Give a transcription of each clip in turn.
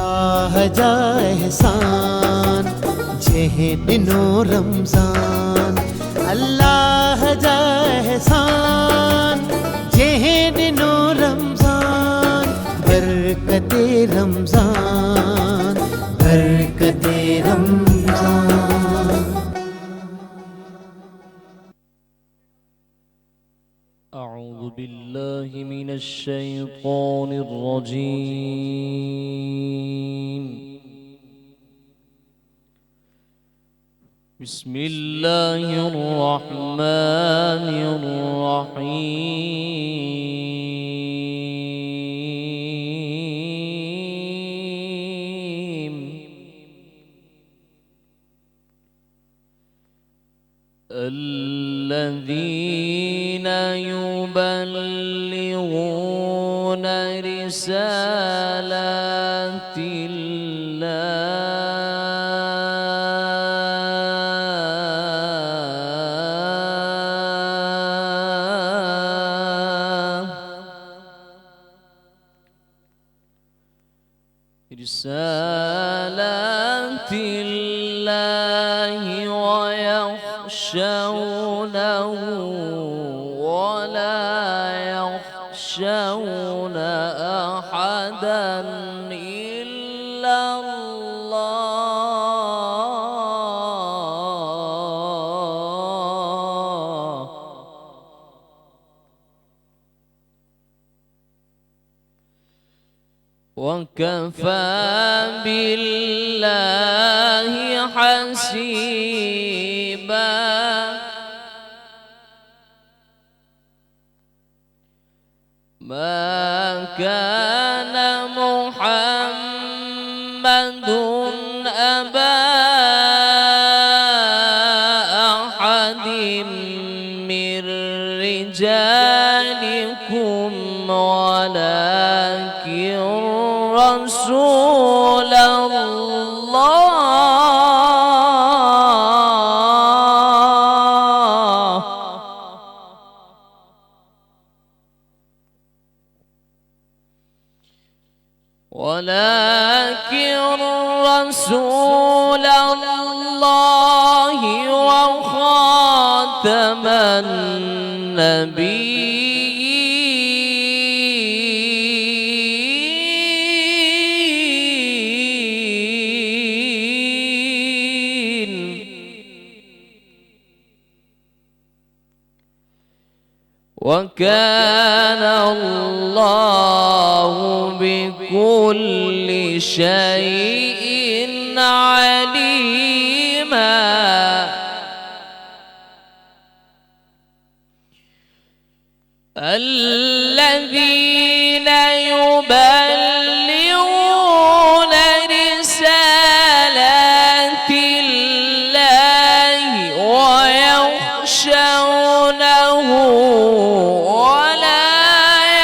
اللہ جا احسان جہ دنو رمضان، اللہ جا احسان جہ دنو رمضان، برکت رمضان برکت رمضان۔ أعوذ بالله من الشيطان الرجيم، بسم الله الرحمن الرحيم، الذين يبلغون رسالات الله ويخشونه ولا يخشون أحدا إلا الله، وكفى بالله حسيبا، ما كان محمد أبا أحد من رجالكم ولكن رسول الله وخاتم النبيين، وكان الله بكل شيء عليما، الذين يبلغون رسالات الله ويخشونه ولا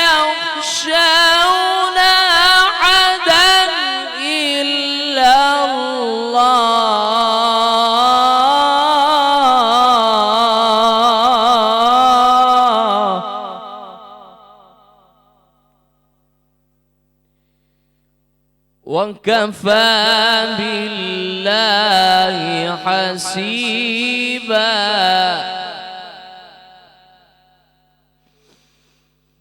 يخشون أحدا إلا الله، وكفى بالله حسيبا،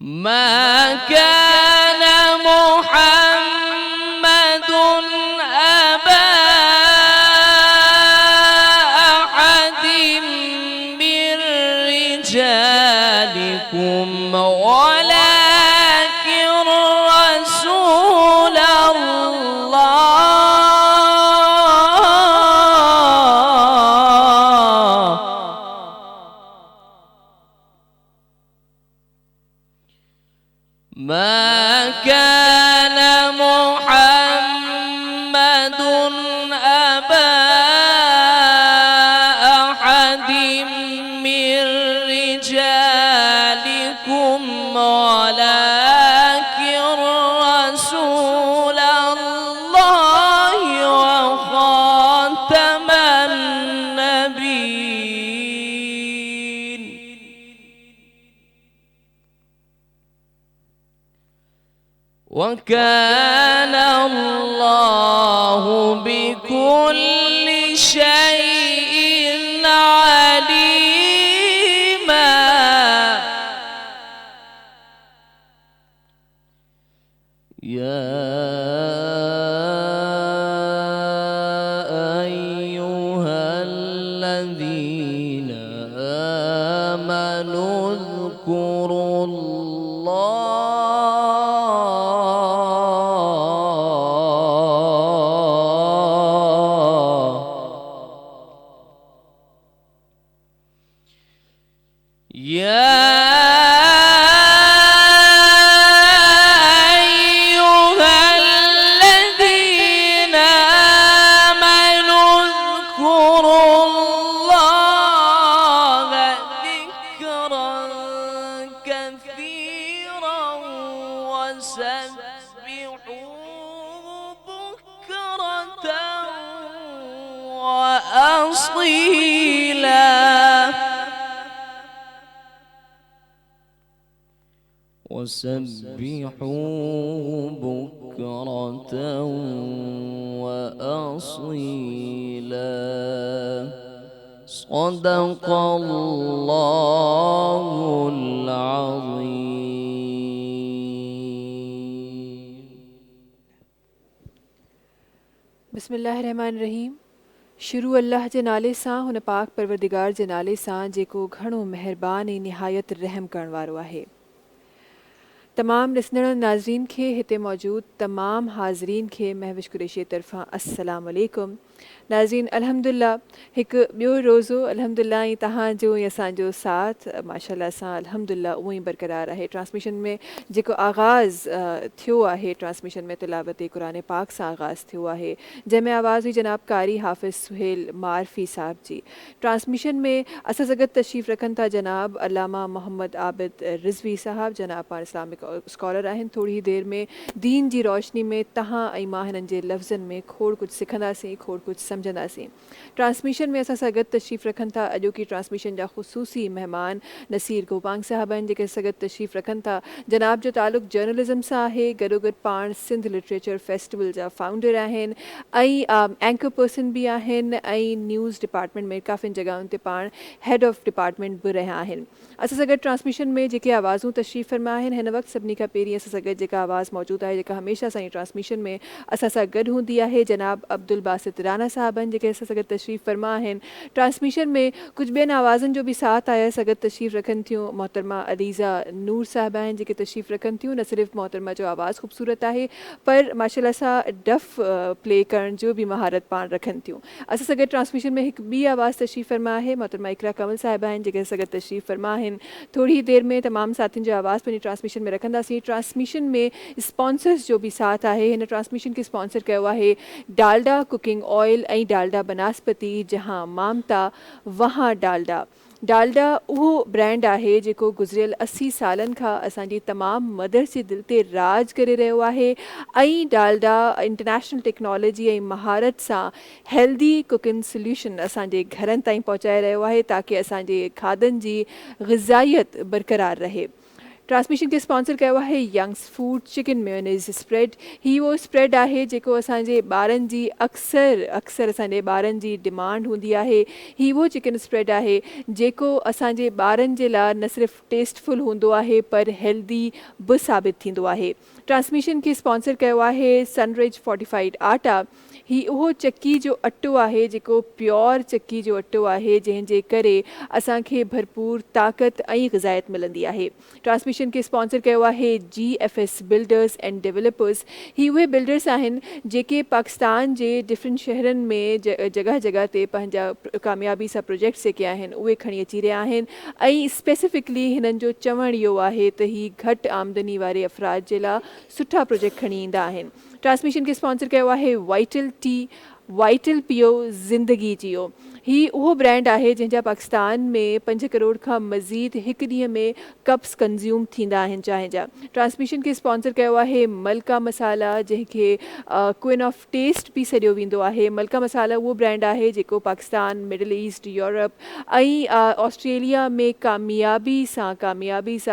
ما كان محمد أبا أحد من رجالكم ولكن رسول الله، ما كان محمد أبا أحد من رجالكم ولكن رسول الله وخاتم النبيين، وكان الله والله بكل شيء عليما. يا أيها الذين آمنوا اذكروا الله كثيرا وسبحوه بكرة وأصيلا. وسبحوه بكرة وأصيلا. صدق الله العظيم. बिस्मिल्लाहिर्रहमानिर्रहीम. शुरू अल्लाह जे नाले सां, हुन पाक परवरदिगार जे नाले सां जेको घणो महिरबान ऐं निहायत रहम करण वारो आहे. तमाम लिसनर नाज़रीन खे, हिते मौजूद तमाम हाज़रीन खे महविश कुरैशी तरफ़ां अस्सलाम वालेकुम. नाज़रीन, अल्हम्दुलिल्लाह हिकु ॿियो रोज़ो अल्हम्दुलिल्लाह ऐं तव्हांजो ऐं असांजो साथ माशाअल्लाह सां अल्हम्दुलिल्लाह उहो ई बरक़रार आहे. ट्रांसमिशन में जेको आगाज़ थियो आहे, ट्रांसमिशन में तिलावत क़ुरान पाक सां आगाज़ थियो आहे, जंहिंमें आवाज़ हुई जनाब कारी हाफ़िज़ सुहेल मारफ़ी साहब जी. ट्रांसमिशन में असां सां गॾु तशरीफ़ रखनि था जनाब अल्लामा मोहम्मद आबिद रिज़वी साहब. जनाब पाण इस्लामिक स्कॉलर आहिनि. थोरी ही देर में दीन जी रोशनी में तव्हां ऐं मां हिननि जे लफ़्ज़नि में खोड़ कुझु सिखंदासीं, खोड़ कुझु सम्झंदासीं. ट्रांसमिशन में असां सां गॾु तशरीफ़ रखनि था अॼोकी ट्रांसमिशन जा ख़ुसूसी महिमान नसीर गोपांग साहब आहिनि, जेके असां गॾु तशरीफ़ रखनि था. जनाब जो तालुक़ जर्नलिज़म सां आहे. गॾोगॾु पाण सिंध लिटरेचर फेस्टिवल जा फाउंडर आहिनि ऐं एंकर पर्सन बि आहिनि ऐं न्यूज़ डिपार्टमेंट में काफ़ियुनि जॻहियुनि ते पाण हेड ऑफ डिपार्टमेंट बि रहिया आहिनि. असां सां गॾु ट्रांसमिशन में जेके आवाज़ूं तशरीफ़ फरमा आहिनि, हिन वक़्तु सभिनी खां पहिरीं असां सां गॾु जेका आवाज़ मौजूदु आहे, जेका हमेशह असांजी ट्रांसमिशन में असां सां गॾु हूंदी आहे, जनाब अब्दुल बासित राना साहब आहिनि, जेके असां सां गॾु तशरीफ़ फरमा आहिनि. ट्रांसमिशन में कुझु ॿियनि आवाज़ुनि जो बि साथ आहे, असां गॾु तशरीफ़ रखनि थियूं मोहतरमा अलीज़ा नूर साहब आहिनि, जेके तशरीफ़ रखनि थियूं. न सिर्फ़ु मोहतरमा जो आवाज़ ख़ूबसूरत आहे, पर माशाअल्लाह सां डफ प्ले करण जो बि महारत पाण रखनि थियूं. असां सां गॾु ट्रांसमिशन में हिकु ॿी आवाज़ तशरीफ़ फरमा आहे, मोहतरमा इकरा कंवल साहिबा आहिनि, जेके असां गॾु तशरीफ़ फरमा आहिनि. थोरी ही देर में तमामु साथियुनि जो आवाज़ पंहिंजी ट्रांसमिशन में रखंदासीं. ट्रांसमिशन में स्पॉन्सर्स जो बि साथ आहे. हिन ट्रांसमिशन खे स्पॉन्सर कयो आहे डालडा कुकिंग ऑयल ऐं डालडा बनास्पति, जहां मामता वहाँ डालडा. डालडा उहो ब्रांड आहे जेको गुज़िरियल 80 सालनि खां असांजी तमामु मदर्स जे दिलि ते राज करे रहियो आहे ऐं डालडा इंटरनेशनल टेक्नोलॉजी ऐं महारत सां हेल्दी कुकिंग सोल्यूशन असांजे घरनि ताईं पहुचाए रहियो आहे, ताकी असांजे खाधनि जी ग़िज़ाइत बरक़रार रहे. ट्रांसमिशन खे स्पॉन्सर कयो आहे Young's food chicken mayonnaise spread. ही उहो स्प्रेड आहे जेको असांजे ॿारनि जी अक्सर असांजे ॿारनि जी डिमांड हूंदी आहे. ही उहो चिकन स्प्रेड आहे जेको असांजे ॿारनि जे लाइ न सिर्फ़ु टेस्टफुल हूंदो आहे, पर हेल्दी बि साबित थींदो आहे. ट्रांसमिशन खे स्पॉन्सर कयो आहे सनराइज फोर्टिफाइड आटा. ही उहो चक्की जो अटो आहे जेको प्योर चक्की जो अटो आहे, जंहिंजे करे असांखे भरपूर ताक़त ऐं ग़िज़ाइत मिलंदी आहे. ट्रांसमिशन खे स्पॉन्सर कयो आहे GFS बिल्डर्स एंड डेवलपर्स. ही उहे बिल्डर्स आहिनि जेके पाकिस्तान जे डिफरेंट शहरनि में जॻह जॻह ते पंहिंजा कामयाबी सां प्रोजेक्ट्स जेके आहिनि उहे खणी अची रहिया आहिनि ऐं स्पेसिफिकली हिननि जो चवणु इहो आहे त ही घटि आमदनी वारे अफ़राद जे लाइ सुठा प्रोजेक्ट खणी ईंदा आहिनि. ट्रांसमिशन खे स्पॉन्सर कयो आहे वाइटल टी. वाइटल पियो ज़िंदगी जियो. ही उहो ब्रांड आहे जंहिंजा पाकिस्तान में 5 करोड़ खां मज़ीद हिकु ॾींहं में कप्स कंज़्यूम थींदा आहिनि चांहि जा। ट्रांसमिशन खे स्पॉन्सर कयो आहे मलका मसाला, जंहिंखे क्वीन ऑफ टेस्ट बि सॾियो वेंदो आहे। मलका मसाला उहो ब्रांड आहे जेको पाकिस्तान, मिडल ईस्ट, यूरोप ऐं ऑस्ट्रेलिया में कामयाबी सां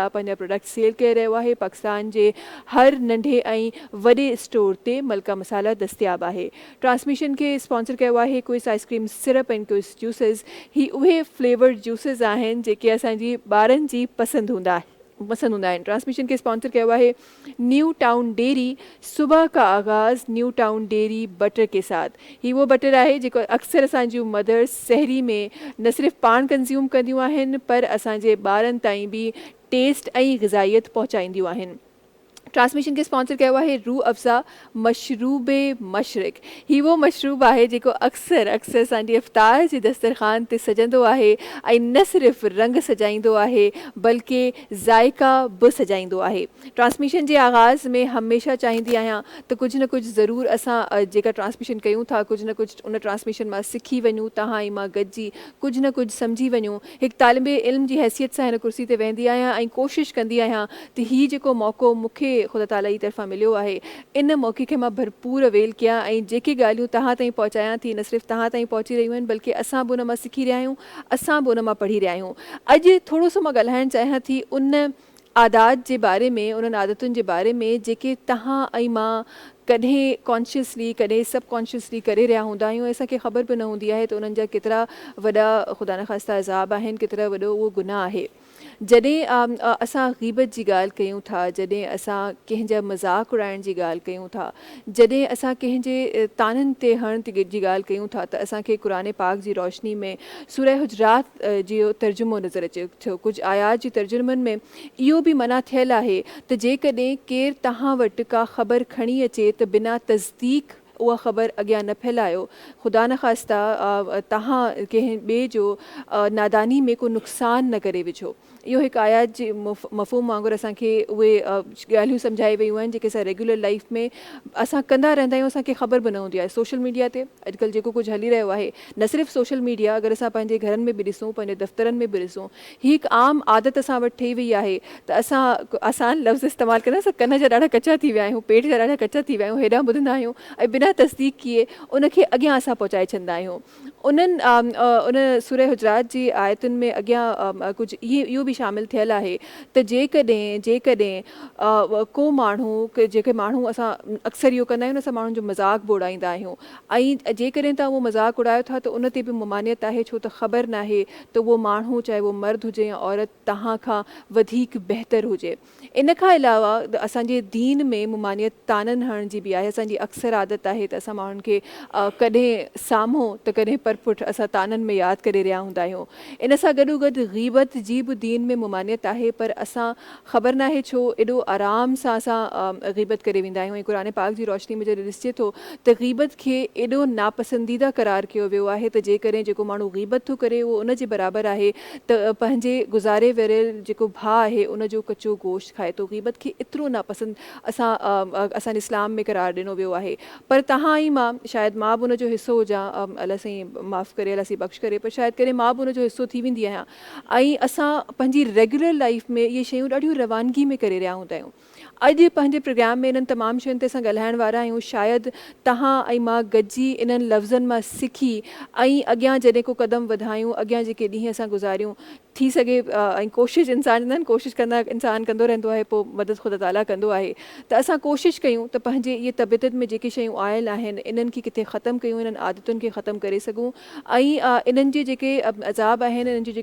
पंहिंजा प्रोडक्ट सेल करे रहियो आहे। पाकिस्तान जे हर नंढे ऐं वॾे स्टोर ते मलका मसाला दस्तियाब आहे। ट्रांसमिशन खे स्पॉन्सर कयो आहे क्विस आइसक्रीम सिरप एंड क्विस जूसेस। ही उहे फ्लेवर्ड जूसेस आहिनि जेके असांजी ॿारनि जी पसंदि हूंदा आहिनि। ट्रांसमिशन के स्पॉन्सर किया हुआ है न्यू टाउन डेयरी। सुबह का आगाज़ न्यू टाउन डेयरी बटर के साथ। ही वो बटर है जो अक्सर असांजूं मदर्स सहरी में न सिर्फ पान कंज्यूम कंदियूं आहिनि पर असांजे ॿारनि ताईं भी टेस्ट ऐं ग़िज़ाइयत पहुचाईंदियूं आहिनि। ट्रांसमिशन के स्पॉन्सर किया हुआ है रूह अफ़ज़ा मशरूब मशरिक। ही वो मशरूब है जो अक्सर असांजी इफ्तार जे दस्तरखान ते सजंदो आहे ऐं न सिर्फ रंग सजाईंदो आहे बल्कि ज़ाइका बि सजाईंदो आहे। ट्रांसमिशन जे आगाज़ में हमेशह चाहींदी आहियां त कुझु न कुझु ज़रूरु असां जेका ट्रांसमिशन कयूं था कुझु न कुझु उन ट्रांसमिशन मां सिखी वञूं, तव्हां ऐं मां गॾिजी कुझु न कुझु सम्झी वञूं। हिकु तालिबे इल्म जी हैसियत सां हिन कुर्सी ते वेंदी आहियां ऐं कोशिशि कंदी आहियां त हीउ जेको मौक़ो मूंखे ख़ुदा ताला जी तरफ़ां मिलियो आहे इन मौक़े खे मां भरपूर अवेल कयां ऐं जेके ॻाल्हियूं तव्हां ताईं पहुचायां थी न सिर्फ़ु तव्हां ताईं पहुची रहियूं आहिनि बल्कि असां बि उन मां सिखी रहिया आहियूं, असां बि उन मां पढ़ी रहिया आहियूं। अॼु थोरो सो मां ॻाल्हाइणु चाहियां थी उन आदात जे बारे में, उन्हनि आदतुनि जे बारे में जेके तव्हां ऐं मां कॾहिं कॉन्शियसली कॾहिं सबकॉन्शियसली करे रहिया हूंदा आहियूं। असांखे ख़बर बि न हूंदी आहे त उन्हनि जा केतिरा वॾा ख़ुदा न ख़ास्ता अज़ाब आहिनि, केतिरा वॾो उहो गुनाह आहे। जॾहिं असां ग़ीबत जी ॻाल्हि कयूं था, जॾहिं असां कंहिंजा मज़ाक उॾाइण जी ॻाल्हि कयूं था, जॾहिं असां कंहिंजे ताननि ते हणण जी ॻाल्हि कयूं था त असांखे क़ुरान पाक जी रोशनी में सूरह हुजरात जो तर्जुमो नज़र अचे थो। कुझु आयात जी तर्जुमनि में इहो बि मना थियल आहे त जेकॾहिं केरु तव्हां वटि का ख़बर खणी अचे त बिना तस्दीक उहा ख़बर अॻियां न फैलायो। ख़ुदा न ख़ास्ता तव्हां कंहिं ॿिए जो नादानी में को नुक़सानु न करे विझो। इहो हिकु आयात जी मफ़हूम वांगुरु असांखे उहे ॻाल्हियूं सम्झाई वियूं आहिनि जेके असां रेगुलर लाइफ में असां कंदा रहंदा आहियूं, असांखे ख़बर बि न हूंदी आहे। सोशल मीडिया ते अॼुकल्ह जेको कुझु हली रहियो आहे, न सिर्फ़ु सोशल मीडिया, अगरि असां पंहिंजे घरनि में बि ॾिसूं, पंहिंजे दफ़्तरनि में बि ॾिसूं, ही हिकु आम आदत असां वटि ठही वई आहे त असां आसान लफ़्ज़ इस्तेमालु कंदा असां कन जा ॾाढा कचा थी विया आहियूं, पेट जा ॾाढा कचा थी विया आहियूं, हेॾां ॿुधंदा आहियूं ऐं बिना तस्दीक किए उनखे अॻियां असां पहुचाए छॾंदा आहियूं। उन सूरह हुजरात जी आयतुनि में अॻियां कुझु इहो बि शामिलु थियल आहे त जेकॾहिं को माण्हू जेके माण्हू असां अक्सर इहो कंदा आहियूं, असां माण्हुनि जो मज़ाक बि उॾाईंदा आहियूं ऐं जेकॾहिं तव्हां उहो मज़ाक उॾायो था त उन ते बि ममानियत आहे, छो त ख़बर नाहे त उहो माण्हू चाहे उहो मर्द हुजे या औरत तव्हां खां वधीक बहितर हुजे। इन खां अलावा असांजे दीन में ममानियत ताननि हणण जी बि आहे। असांजी अक्सर आदत आहे त असां माण्हुनि खे कॾहिं साम्हूं त कॾहिं परपुठ असां ताननि में यादि करे रहिया हूंदा आहियूं। इन सां गॾोगॾु ग़ीबत जी बि दीन में ममानियत आहे पर असां ख़बर नाहे छो एॾो आराम सां असां ग़ीबत करे वेंदा आहियूं। ऐं क़ुरान पाक जी रोशनी में जॾहिं ॾिसिजे थो त ग़ीबत खे एॾो नापसंदीदा करार कयो वियो आहे त जेकॾहिं जेको माण्हू ग़ीबत थो करे उहो उन जे बराबरि आहे त पंहिंजे गुज़ारे वियल जेको भाउ आहे उन जो कचो गोश्त खाए थो। ग़ीबत खे एतिरो नापसंद असांजे इस्लाम में करार ॾिनो वियो आहे। पर तव्हां ई मां, शायदि मां बि उन जो हिसो हुजां, अलाह साईं माफ़ु करे, अलाह साईं बख़्श करे, पर शायदि करे मां बि उन जो हिसो थी वेंदी आहियां ऐं असां पंहिंजी रेगुलर लाइफ में इहे शयूं ॾाढियूं रवानगी में करे रहिया हूंदा आहियूं। अॼु पंहिंजे प्रोग्राम में इन्हनि तमामु शयुनि ते असां ॻाल्हाइण वारा आहियूं। शायदि तव्हां ऐं मां गॾिजी इन्हनि लफ़्ज़नि मां सिखी ऐं अॻियां जॾहिं को क़दम वधायूं, अॻियां जेके ॾींहं असां गुज़ारियूं, थी सघे ऐं कोशिशि इंसान कोशिशि कंदा इंसान कंदो रहंदो आहे, पोइ मदद ख़ुदा ताला कंदो आहे, त असां कोशिशि कयूं त पंहिंजे इहे तबियत में जेके शयूं आयल आहिनि इन्हनि खे किथे ख़तमु कयूं, इन्हनि आदतुनि खे ख़तमु करे सघूं ऐं इन्हनि जे जेके अज़ाब आहिनि, इन्हनि जे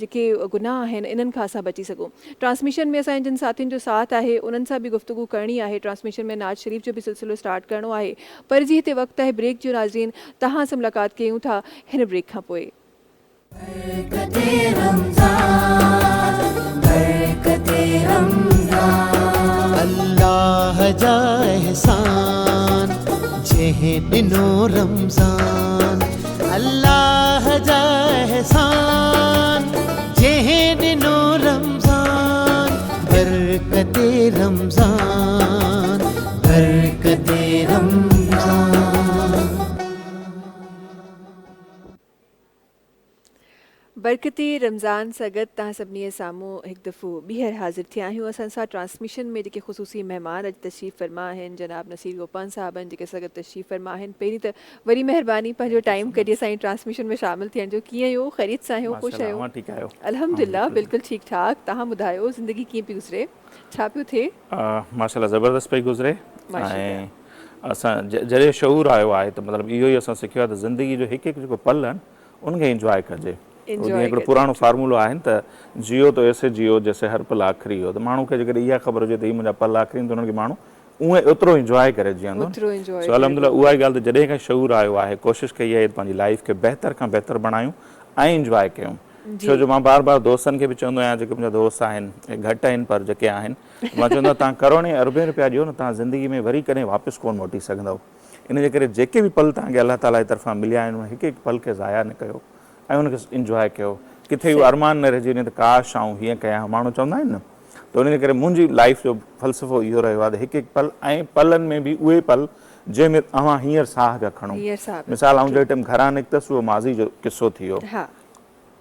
जेके गुनाह आहिनि, इन्हनि खां असां बची सघूं। ट्रांसमिशन में असांजे जिन साथियुनि जो साथ आहे उन्हनि सां बि गुफ़्तगू करणी आहे। ट्रांसमिशन में नाज़ शरीफ़ जो बि सिलसिलो स्टार्ट करिणो आहे, पर जी हिते वक़्तु आहे ब्रेक जो। नाज़रीन, तव्हां सां मुलाक़ात कयूं था हिन ब्रेक खां पोइ। अल्लाह जा एहसान जंहिं ॾिनो रमज़ान, अल्लाह जा एहसान जंहिं ॾिनो रमज़ान, बरकते रमज़ान, बरकते रमज़ान। बरकती रमज़ान सां गॾु तव्हां सभिनी जे साम्हूं हिकु दफ़ो ॿीहर हाज़िर थिया आहियूं असां सां ट्रांसमिशन में जेके ख़ुसूसी महिमान अॼु तशरीफ़ फरमा आहिनि जनाब नसीर गोपान साहब आहिनि जेके असां गॾु तशरीफ़ फरमा आहिनि पहिरीं त वरी महिरबानी पंहिंजो टाइम कढी असांजी ट्रांसमिशन में शामिलु थियण जो कीअं आहियो ख़ैरियत सां आहियो ख़ुशि आहियो अल्हम्दुलिल्लाह बिल्कुलु ठीकु ठाक तव्हां ॿुधायो ज़िंदगी कीअं पई गुज़रे छा पियो थिए माशाल्लाह ज़बरदस्त पई गुज़रे ऐं असां जॾहिं शऊर आयो आहे त मतिलबु इहो ई असां सिखियो आहे त ज़िंदगी जो हिकु हिकु जेको पल आहिनि उनखे इंजॉय कजे हिकिड़ो पुराणो फार्मूलो आहे त जियो तो ऐसे जियो जैसे हर पल आख़िरी हो त माण्हू खे जेकॾहिं इहा ख़बर हुजे त हीअ मुंहिंजा पल आख़िरी आहिनि त उन्हनि खे माण्हू उहे ओतिरो इंजॉय करे जीअंदो सो अल्हम्दुलिल्लाह उहा ई ॻाल्हि त जॾहिं खां शऊर आयो आहे कोशिशि कई आहे पंहिंजी लाइफ खे बहितर खां बहितर बणायूं ऐं इंजॉय कयूं छो जो मां बार बार दोस्तनि खे बि चवंदो आहियां जेके मुंहिंजा दोस्त आहिनि घटि आहिनि पर जेके आहिनि मां चवंदो आहियां तव्हां करोड़े अरबे रुपया ॾियो न तव्हां ज़िंदगी में वरी कॾहिं वापसि कोन मोटी सघंदव इन जे करे जेके बि पल तव्हांखे अलाह ताला जी तरफ़ां मिलिया आहिनि उन हिकु हिकु पल खे ज़ाया न कयो ऐं उनखे इंजॉय कयो किथे इहो अरमान न रहिजी वञे त काश आऊं हीअं कयां माण्हू चवंदा आहिनि न त उन जे करे मुंहिंजी लाइफ जो फ़लसफ़ो इहो रहियो आहे त हिकु हिकु पल ऐं पलनि में बि उहे पल जंहिंमें अव्हां हींअर साह पिया खणो मिसाल आऊं जंहिं टाइम घरां निकितसि उहो माज़ी जो किसो थी वियो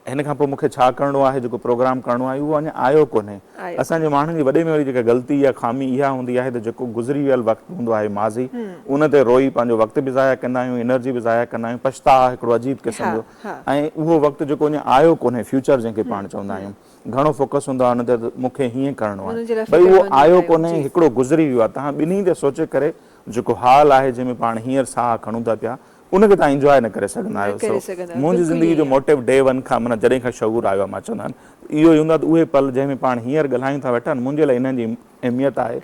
हिन खां पोइ मूंखे छा करिणो आहे जेको प्रोग्राम करिणो आहे उहो अञा आयो कोन्हे असांजे माण्हुनि जी वॾे में वॾी जेका ग़लती या ख़ामी इहा हूंदी आहे त जेको गुज़री वियल वक़्तु हूंदो आहे माज़ी उन ते रोई पंहिंजो वक़्तु बि ज़ाया कंदा आहियूं एनर्जी बि ज़ाया कंदा आहियूं पछतावा हिकिड़ो अजीब क़िस्म जो ऐं उहो वक़्तु जेको अञा आयो कोन्हे फ्यूचर जंहिंखे पाण चवंदा आहियूं घणो फोकस हूंदो आहे हुन ते मूंखे हीअं करिणो आहे भई उहो आयो कोन्हे हिकिड़ो गुज़री वियो आहे तव्हां ॿिन्ही ते सोचे करे जेको हाल आहे जंहिंमें पाण हींअर साह खणूं था पिया उनखे तव्हां इंजॉय न करे सघंदा आहियो मुंहिंजी ज़िंदगी जो मोटिव डे वन खां माना जॾहिं खां शऊर आयो आहे मां चवंदा आहिनि इहो ई हूंदो आहे त उहे पल जंहिंमें पाण हींअर ॻाल्हायूं था वेठा मुंहिंजे लाइ हिन जी अहमियत आहे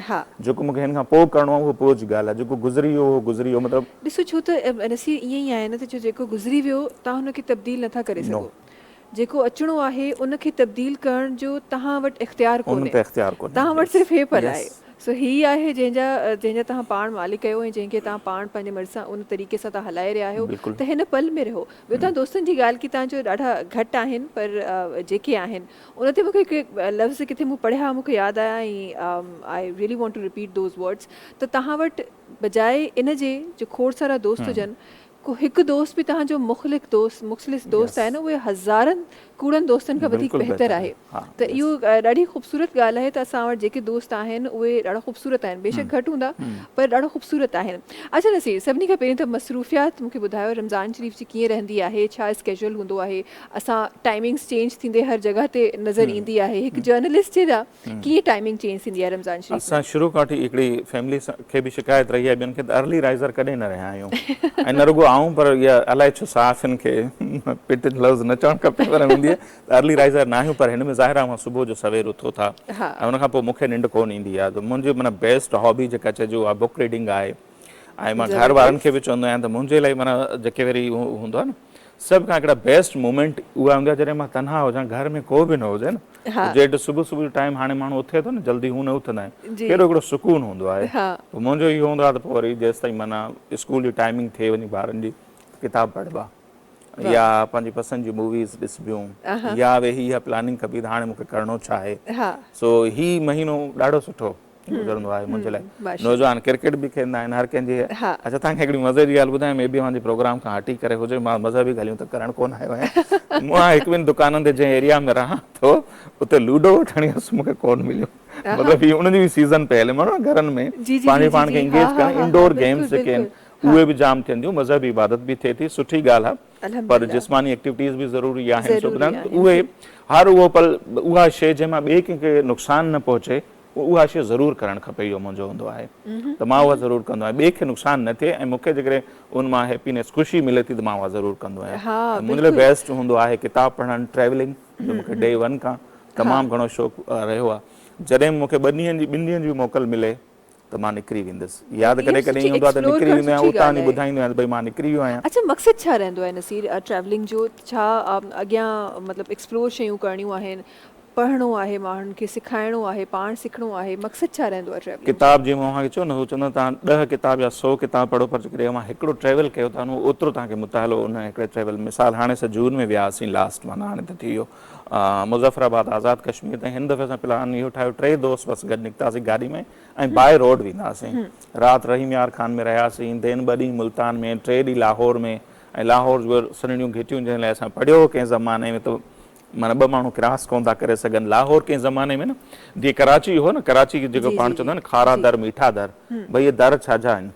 जेको मूंखे हिन खां पोइ करिणो आहे उहो पोइ जी ॻाल्हि आहे जेको गुज़री वियो उहो गुज़री वियो मतिलबु ॾिसो छो त नसीर ईअं ई आहे न त जेको गुज़री वियो तव्हां हुनखे तब्दील नथा करे सघो जेको अचिणो आहे उनखे तब्दील करण जो तव्हां वटि इख़्तियार कोन्हे तव्हां वटि सिर्फ़ु हे पल आहे सो हीअ आहे जंहिंजा तव्हां पाण मालिक आहियो ऐं जंहिंखे तव्हां पाण पंहिंजे मर्ज़ सां उन तरीक़े सां तव्हां हलाए रहिया आहियो त हिन पल में रहो ॿियो तव्हां दोस्तनि जी ॻाल्हि की तव्हांजो ॾाढा घटि आहिनि पर जेके आहिनि उन ते मूंखे हिकु लफ़्ज़ किथे मूं पढ़िया मूंखे यादि आया ऐं I really want to repeat those words त तव्हां वटि बजाए इन जे जो खोड़ सारा दोस्त हुजनि को हिकु दोस्त बि तव्हांजो मुख़लिस दोस्त आहे न उहे हज़ारनि कूड़नि दोस्तनि खां वधीक बहितर आहे त इहो ॾाढी ख़ूबसूरत ॻाल्हि आहे त असां वटि जेके दोस्त आहिनि उहे ॾाढा ख़ूबसूरत आहिनि बेशक घटि हूंदा पर ॾाढो ख़ूबसूरत आहिनि अच्छा नसीर सभिनी खां पहिरीं त मसरूफ़ियात मूंखे ॿुधायो रमज़ान शरीफ़ जी कीअं रहंदी आहे छा स्केड्यूल हूंदो आहे असां टाइमिंग्स चेंज थींदे हर जॻह ते नज़र ईंदी आहे हिकु जर्नलिस्ट जे लाइ कीअं टाइमिंग चेंज थींदी आहे रमज़ान शरीफ़ असां शुरू खां वठी हिकिड़ी फैमिली खे बि शिकायत रही आहे ॿियनि खे त अर्ली राइज़र कॾहिं न रहिया आहियूं ऐं न रुॻो आऊं पर इहा अलाए छो साफ़िन खे पिट लफ़्ज़ न चवणु खपे पर हूंदी आहे त अर्ली राइज़र न आहियूं पर हिन में ज़ाहिर आहे मां सुबुह जो सवेर उथो था ऐं उनखां पोइ मूंखे निंड कोन ईंदी आहे त मुंहिंजी माना बेस्ट हॉबी जेका चइजो आहे बुक रीडिंग आहे ऐं मां घर वारनि खे बि चवंदो आहियां त मुंहिंजे लाइ माना जेके वरी हूंदो आहे न सभ खां हिकिड़ा बेस्ट मोमेंट उहा हूंदी आहे जॾहिं मां तनहा हुजां घर में को बि न हुजे न जेॾो सुबुह जो टाइम हाणे माण्हू उथे थो न जल्दी हू न उथंदा आहिनि कहिड़ो हिकिड़ो सुकून हूंदो आहे पोइ मुंहिंजो इहो हूंदो आहे त पोइ वरी जेसि ताईं माना स्कूल जी टाइमिंग थिए वञी ॿारनि जी किताब पढ़बा या पंहिंजी पसंदि जी मूवीज़ ॾिसबियूं या वेही इहा प्लानिंग कबी त हाणे मूंखे करिणो छा आहे सो ही महीनो ॾाढो सुठो गुज़रंदो आहे मुंहिंजे लाइ नौजवान क्रिकेट बि खेॾंदा आहिनि हर कंहिंजी अच्छा तव्हांखे हिकिड़ी मज़े जी ॻाल्हि ॿुधायां मे बि मुंहिंजे प्रोग्राम खां हटी करे हुजे मां मज़हबी ॻाल्हियूं त करणु कोन आयो आहियां मां हिकु ॿिनि दुकाननि ते जंहिं एरिया में रहां थो उते लूडो वठण हुअसि मूंखे कोन मिलियो मतिलबु हीअ उनजी बि सीज़न पयल माण्हू घरनि में पंहिंजे पाण खे इंगेज करणु इंडोर गेम्स जेके आहिनि उहे बि जाम थियनि थियूं मज़हबी इबादत बि थिए थी सुठी ॻाल्हि आहे पर जिस्मानी एक्टिविटीज़ बि ज़रूरी आहिनि उहे हर उहो पल उहा शइ जंहिं मां ॿिए कंहिंखे नुक़सानु न पहुचे उहा शइ ज़रूरु करणु खपे इहो मुंहिंजो हूंदो आहे त मां उहा ज़रूरु कंदो आहियां ॿिए खे नुक़सानु न थिए ऐं मूंखे जेकॾहिं उन मां हैप्पीनेस ख़ुशी मिले थी त मां उहा ज़रूरु कंदो आहियां मुंहिंजे लाइ बेस्ट हूंदो आहे किताब पढ़णु ट्रेवलिंग जो मूंखे डे वन खां तमामु घणो शौक़ु रहियो आहे जॾहिं मूंखे ॿिनि ॾींहंनि जी मोकल मिले त मां निकिरी वेंदुसि यादि कॾहिं कॾहिं हूंदो आहे त निकिरी वेंदो आहियां उतां वञी ॿुधाईंदो आहियां भई मां निकिरी वियो आहियां अच्छा मक़सदु छा रहंदो आहे नसीर ट्रैवलिंग जो छा अॻियां मतिलबु एक्सप्लोर शयूं करणियूं आहिनि पढ़णो आहे माण्हुनि खे सेखारिणो आहे पाण सिखणो आहे मक़सदु छा रहंदो आहे ट्रैवलिंग किताब जीअं मां चयो न हू चवंदो तव्हां 10 किताब या 100 किताब पढ़ो पर जेकॾहिं मां हिकिड़ो ट्रैवल कयो था न ओतिरो तव्हांखे मुतालो उन हिकिड़े ट्रैवल मिसाल हाणे असां जून में वियासीं लास्ट माना हाणे त थी वियो मुज़फ़राबाद आज़ाद कश्मीर ताईं हिन दफ़े असां प्लान इहो ठाहियो 3 दोस्त बसि गॾु निकितासीं गाॾी में ऐं बाय रोड वेंदासीं राति रहीम यार खान में रहियासीं देन 2 ॾींहं मुल्तान में 3 ॾींहं लाहौर में ऐं लाहौर जो सन्हड़ियूं घिटियूं जंहिं लाइ असां पढ़ियो कंहिं ज़माने में त माना 2 माण्हू क्रॉस कोन था करे सघनि। लाहौर कंहिं ज़माने में न जीअं कराची हो न, कराची जेको पाण चवंदा आहिनि खारा दर मीठा दर, भई इहे दर छाजा आहिनि।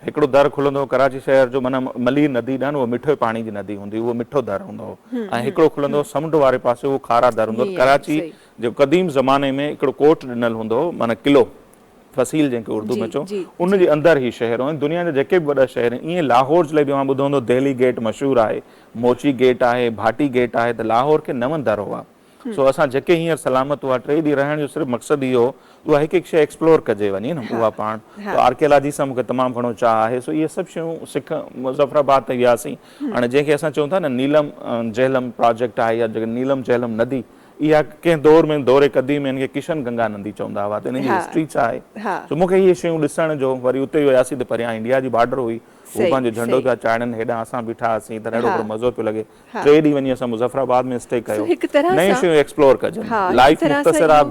हिकिड़ो दर खुलंदो हो कराची शहर जो, माना मलीर नदी ॾान उहो मिठो पाणी जी नदी हूंदी, उहो मिठो दर हूंदो हो, ऐं हिकिड़ो खुलंदो हो समुंड वारे पासे, उहो खारा दर हूंदो हो। कराची जो क़दीम ज़माने में हिकिड़ो कोट ॾिनल हूंदो हो, माना किलो फसील जंहिंखे उर्दू में चओ, उन जे अंदरि ई शहर आहिनि। दुनिया जा जेके बि वॾा शहर आहिनि, ईअं लाहौर जे लाइ बि मां ॿुधो हूंदो दिल्ली गेट मशहूरु आहे, मोची गेट आहे, भाटी गेट आहे, त लाहौर खे 9 दर हुआ। सो असां जेके हींअर सलामत हुआ 3 ॾींहं रहण जो सिर्फ़ु मक़सदु इहो उहा हिकु हिकु शइ एक्सप्लोर कजे वञे न, उहा पाण आर्कियोलॉजी सां मूंखे तमामु घणो चाह आहे। सो इहे सभु शयूं सिख मुज़फ़राबाद ते वियासीं। हाणे जंहिंखे असां चऊं था न नीलम झेलम प्रोजेक्ट आहे, या जेके नीलम झेलम नदी, इहा कंहिं दौर में दौरे क़दीम में हिनखे किशन गंगा नदी चवंदा हुआ, त हिन जी हिस्ट्री छा आहे। सो मूंखे इहे शयूं ॾिसण जो, वरी उते वियासीं त परियां इंडिया जी बॉर्डर हुई, उहो पंहिंजो झंडो पिया चाढ़नि, हेॾां असां बीठा हुआसीं, त ॾाढो बड़ो मज़ो पियो लॻे। 3 ॾींहं वञी असां मुज़फ़राबाद में स्टे कयो, नयूं शयूं एक्सप्लोर कजनि, लाइफ मुख़्तसर आहे,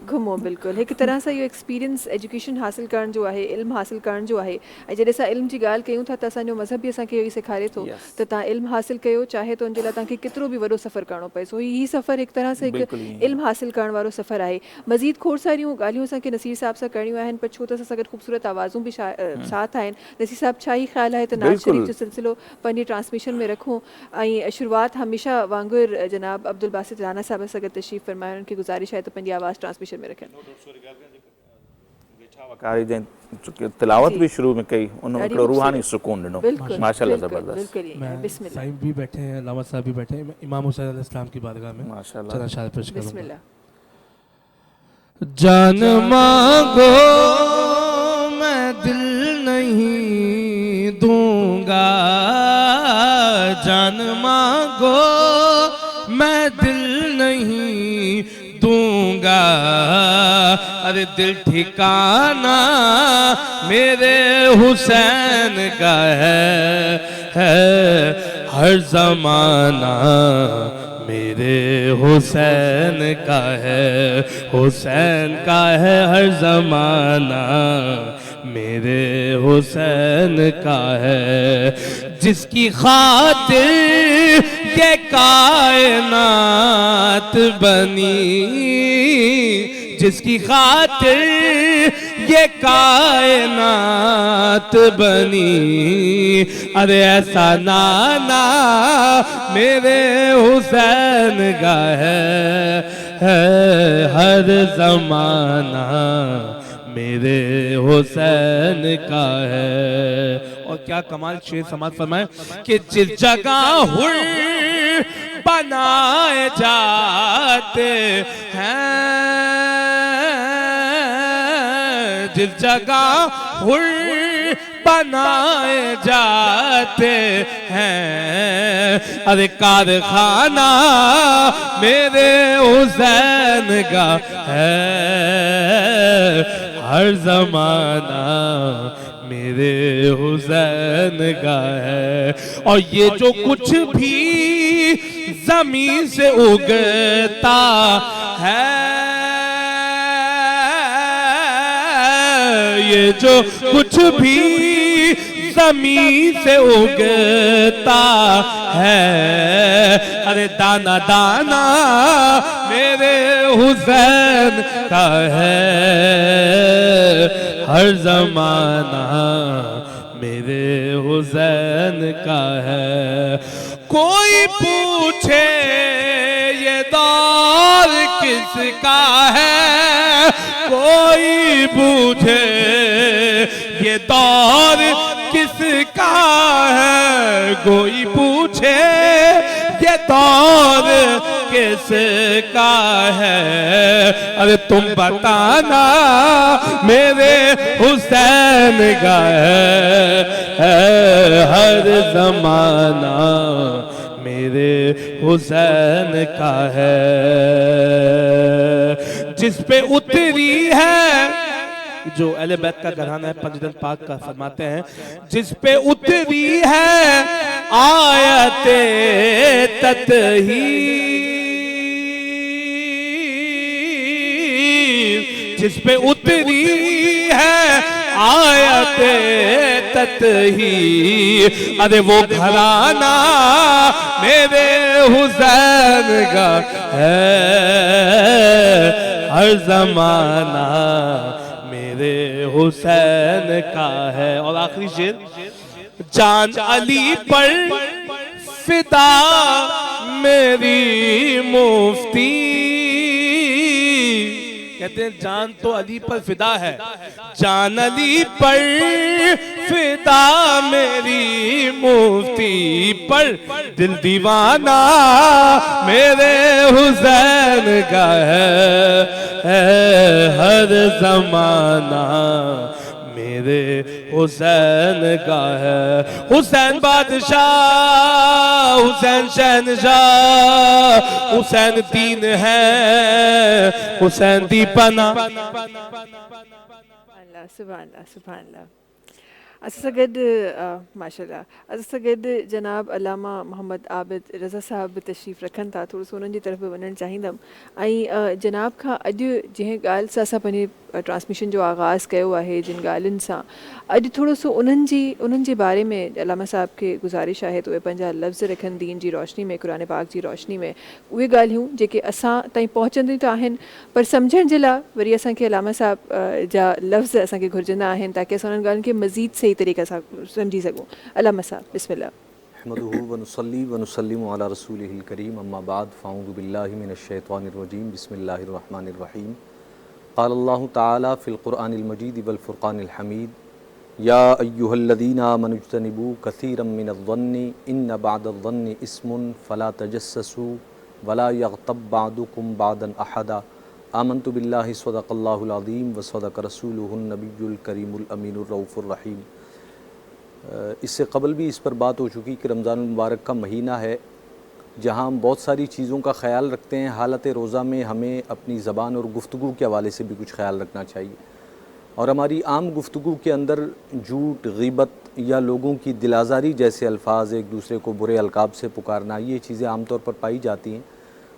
घुमो बिल्कुलु। हिकु तरह सां इहो एक्सपीरियंस एजुकेशन हासिल करण जो आहे, इल्मु हासिल करण जो आहे। ऐं जॾहिं असां इल्म जी ॻाल्हि कयूं था त असांजो मज़हब बि असांखे इहो ई सेखारे थो त तव्हां इल्मु हासिल कयो, चाहे त उनजे लाइ तव्हांखे केतिरो बि वॾो सफ़र करिणो पए। सो हीउ सफ़र हिकु तरह सां हिकु इल्मु हासिल करण वारो सफ़र आहे। मज़ीद खोड़ सारियूं ॻाल्हियूं असांखे नसीर साहिब सां करणियूं आहिनि, पर छो त असां सां गॾु ख़ूबसूरत आवाज़ूं बि साथ आहिनि। नसीर साहिब, छा ई ख़्यालु आहे त नाज़ शरीफ़ जो सिलसिलो पंहिंजी ट्रांसमिशन में रखूं, ऐं शुरूआति हमेशह वांगुरु जनाब अब्दुल बासित राना साहिब सां गॾु तशरीफ़ फरमायो, उन्हनि खे गुज़ारिश आहे त पंहिंजी आवाज़ ट्रांसमिशन में रखनि। तिलावत भी शुरू में कई, उन हिकिड़ो रूहानी सुकून ॾिनो, माशाअल्लाह ज़बरदस्त। साईं भी बैठे हैं, अल्लामा साहब भी बैठे हैं, इमाम हुसैन अलैहिस्सलाम की बारगाह में माशाअल्लाह शायर पेश करूंगा। जान मांगो मैं दिल नहीं दूंगा, जान मांगो मैं दिल नहीं दूंगा, अरे दिल ठिकाना मेरे हुसैन का है हर ज़माना मेरे हुसैन का है, हुसैन का है हर ज़माना मेरे हुसैन का है, जिसकी खातिर ये कायनात बनी, जिसकी खातिर ये कायनात बनी, अरे ऐसा नाना मेरे हुसैन का है हर ज़माना मेरे हुसैन का है। और क्या कमाल शेर समाज फरमाए कि जिस जगह हुर बनाए जाते हैं, जिस जगह हुर बनाए जाते हैं, अरे कारखाना मेरे हुसैन का है हर ज़माना मेरे हुसैन का है। और ये जो कुछ भी ज़मीन से उगता है, ये जो कुछ भी ज़मीन से उगता है, अरे दाना दाना मेरे हुसैन का है हर ज़माना मेरे हुसैन का है। कोई पूछे ये दौर किसका है, कोई पूछे ये दौर किसका है, कोई पूछे ये दौर किसका है, अरे तुम बताना मेरे हुसैन का है हर ज़माना मेरे हुसैन का है। जिस पे उतरी है, जो अहले बैत का घराना है पंजतन पाक का फरमाते हैं, जिस पे उतरी है आयते तत्हीर, जिस पे उतरी है آیت تطہیر، ارے وہ گھرانہ میرے حسین کا ہے، ہر زمانہ میرے حسین کا ہے۔ اور آخری شعر، جان علی پر فدا میری مفتی، کہتے ہیں جان تو علی پر فدا ہے، جان علی پر فدا میری مفتی، پر دل دیوانہ میرے حسین کا ہے، ہر زمانہ میرے حسین کا ہے۔ حسین بادشاہ، حسین شہنشاہ، حسین دین ہے، حسین دی پناہ۔ اللہ سبحان اللہ سبحان اللہ۔ سگد ماشاء اللہ سگد جناب علامہ محمد عابد رضا صاحب تشریف رکھن था, थोरो सो उन्हनि जी तरफ़ वञणु चाहींदमि ऐं जनाब खां अॼु जंहिं ॻाल्हि सां असां पंहिंजे ट्रांसमिशन जो आगाज़ कयो आहे, जिन ॻाल्हियुनि सां अॼु थोरो सो उन्हनि जे बारे में अलामा साहब खे गुज़ारिश आहे त उहे पंहिंजा लफ़्ज़ रखनि दीन जी रोशनी में, क़ुरान पाक जी रोशनी में, उहे ॻाल्हियूं जेके असां ताईं पहुचंदियूं त आहिनि पर सम्झण जे लाइ वरी असांखे अलामा साहब जा लफ़्ज़ असांखे घुरिजंदा आहिनि ताकी असां उन्हनि ॻाल्हियुनि खे मज़ीद सही तरीक़े सां सम्झी सघूं। अलामा साहब बिस्मिल्लाह। अहमदुहु व नुसल्ली व नुसल्लिमु अला रसूलिहिल करीम, अम्मा बाद, फ़अऊज़ु बिल्लाहि मिनश शैतानिर रजीम, बिस्मिल्लाहिर रहमानिर रहीम। क़ाल अल्लाहु तआला फ़िल क़ुरआनिल मजीद वल फ़ुरक़ानिल हमीद, या अय्युहल्लज़ीना आमनु इज्तनिबू कसीरम मिनज़-ज़न्नि इन्न बअदज़-ज़न्नि इस्मुन फ़ला तजस्ससू वला यग़्तब बअदुकुम बअदन अहदा, आमन्तु बिल्लाहि सदक़ल्लाहुल अज़ीम व सदक़ रसूलुहुन नबियुल करीमुल अमीनुर रऊफ़ुर रहीम। इससे कबल भी इस पर बात हो चुकी कि रमज़ानुल मुबारक का महीना है जहाँ हम बहुत सारी चीज़ों का ख़याल रखते हैं। हालत रोज़ा में हमें अपनी ज़बान और गुफ्तगू के हवाले से भी कुछ ख़याल रखना चाहिए और हमारी आम गुफ्तगू के अंदर झूठ, ग़ीबत या लोगों की दिलाज़ारी जैसे अल्फाज, एक दूसरे को बुरे अलकाब से पुकारना, ये चीज़ें आम तौर पर पाई जाती हैं।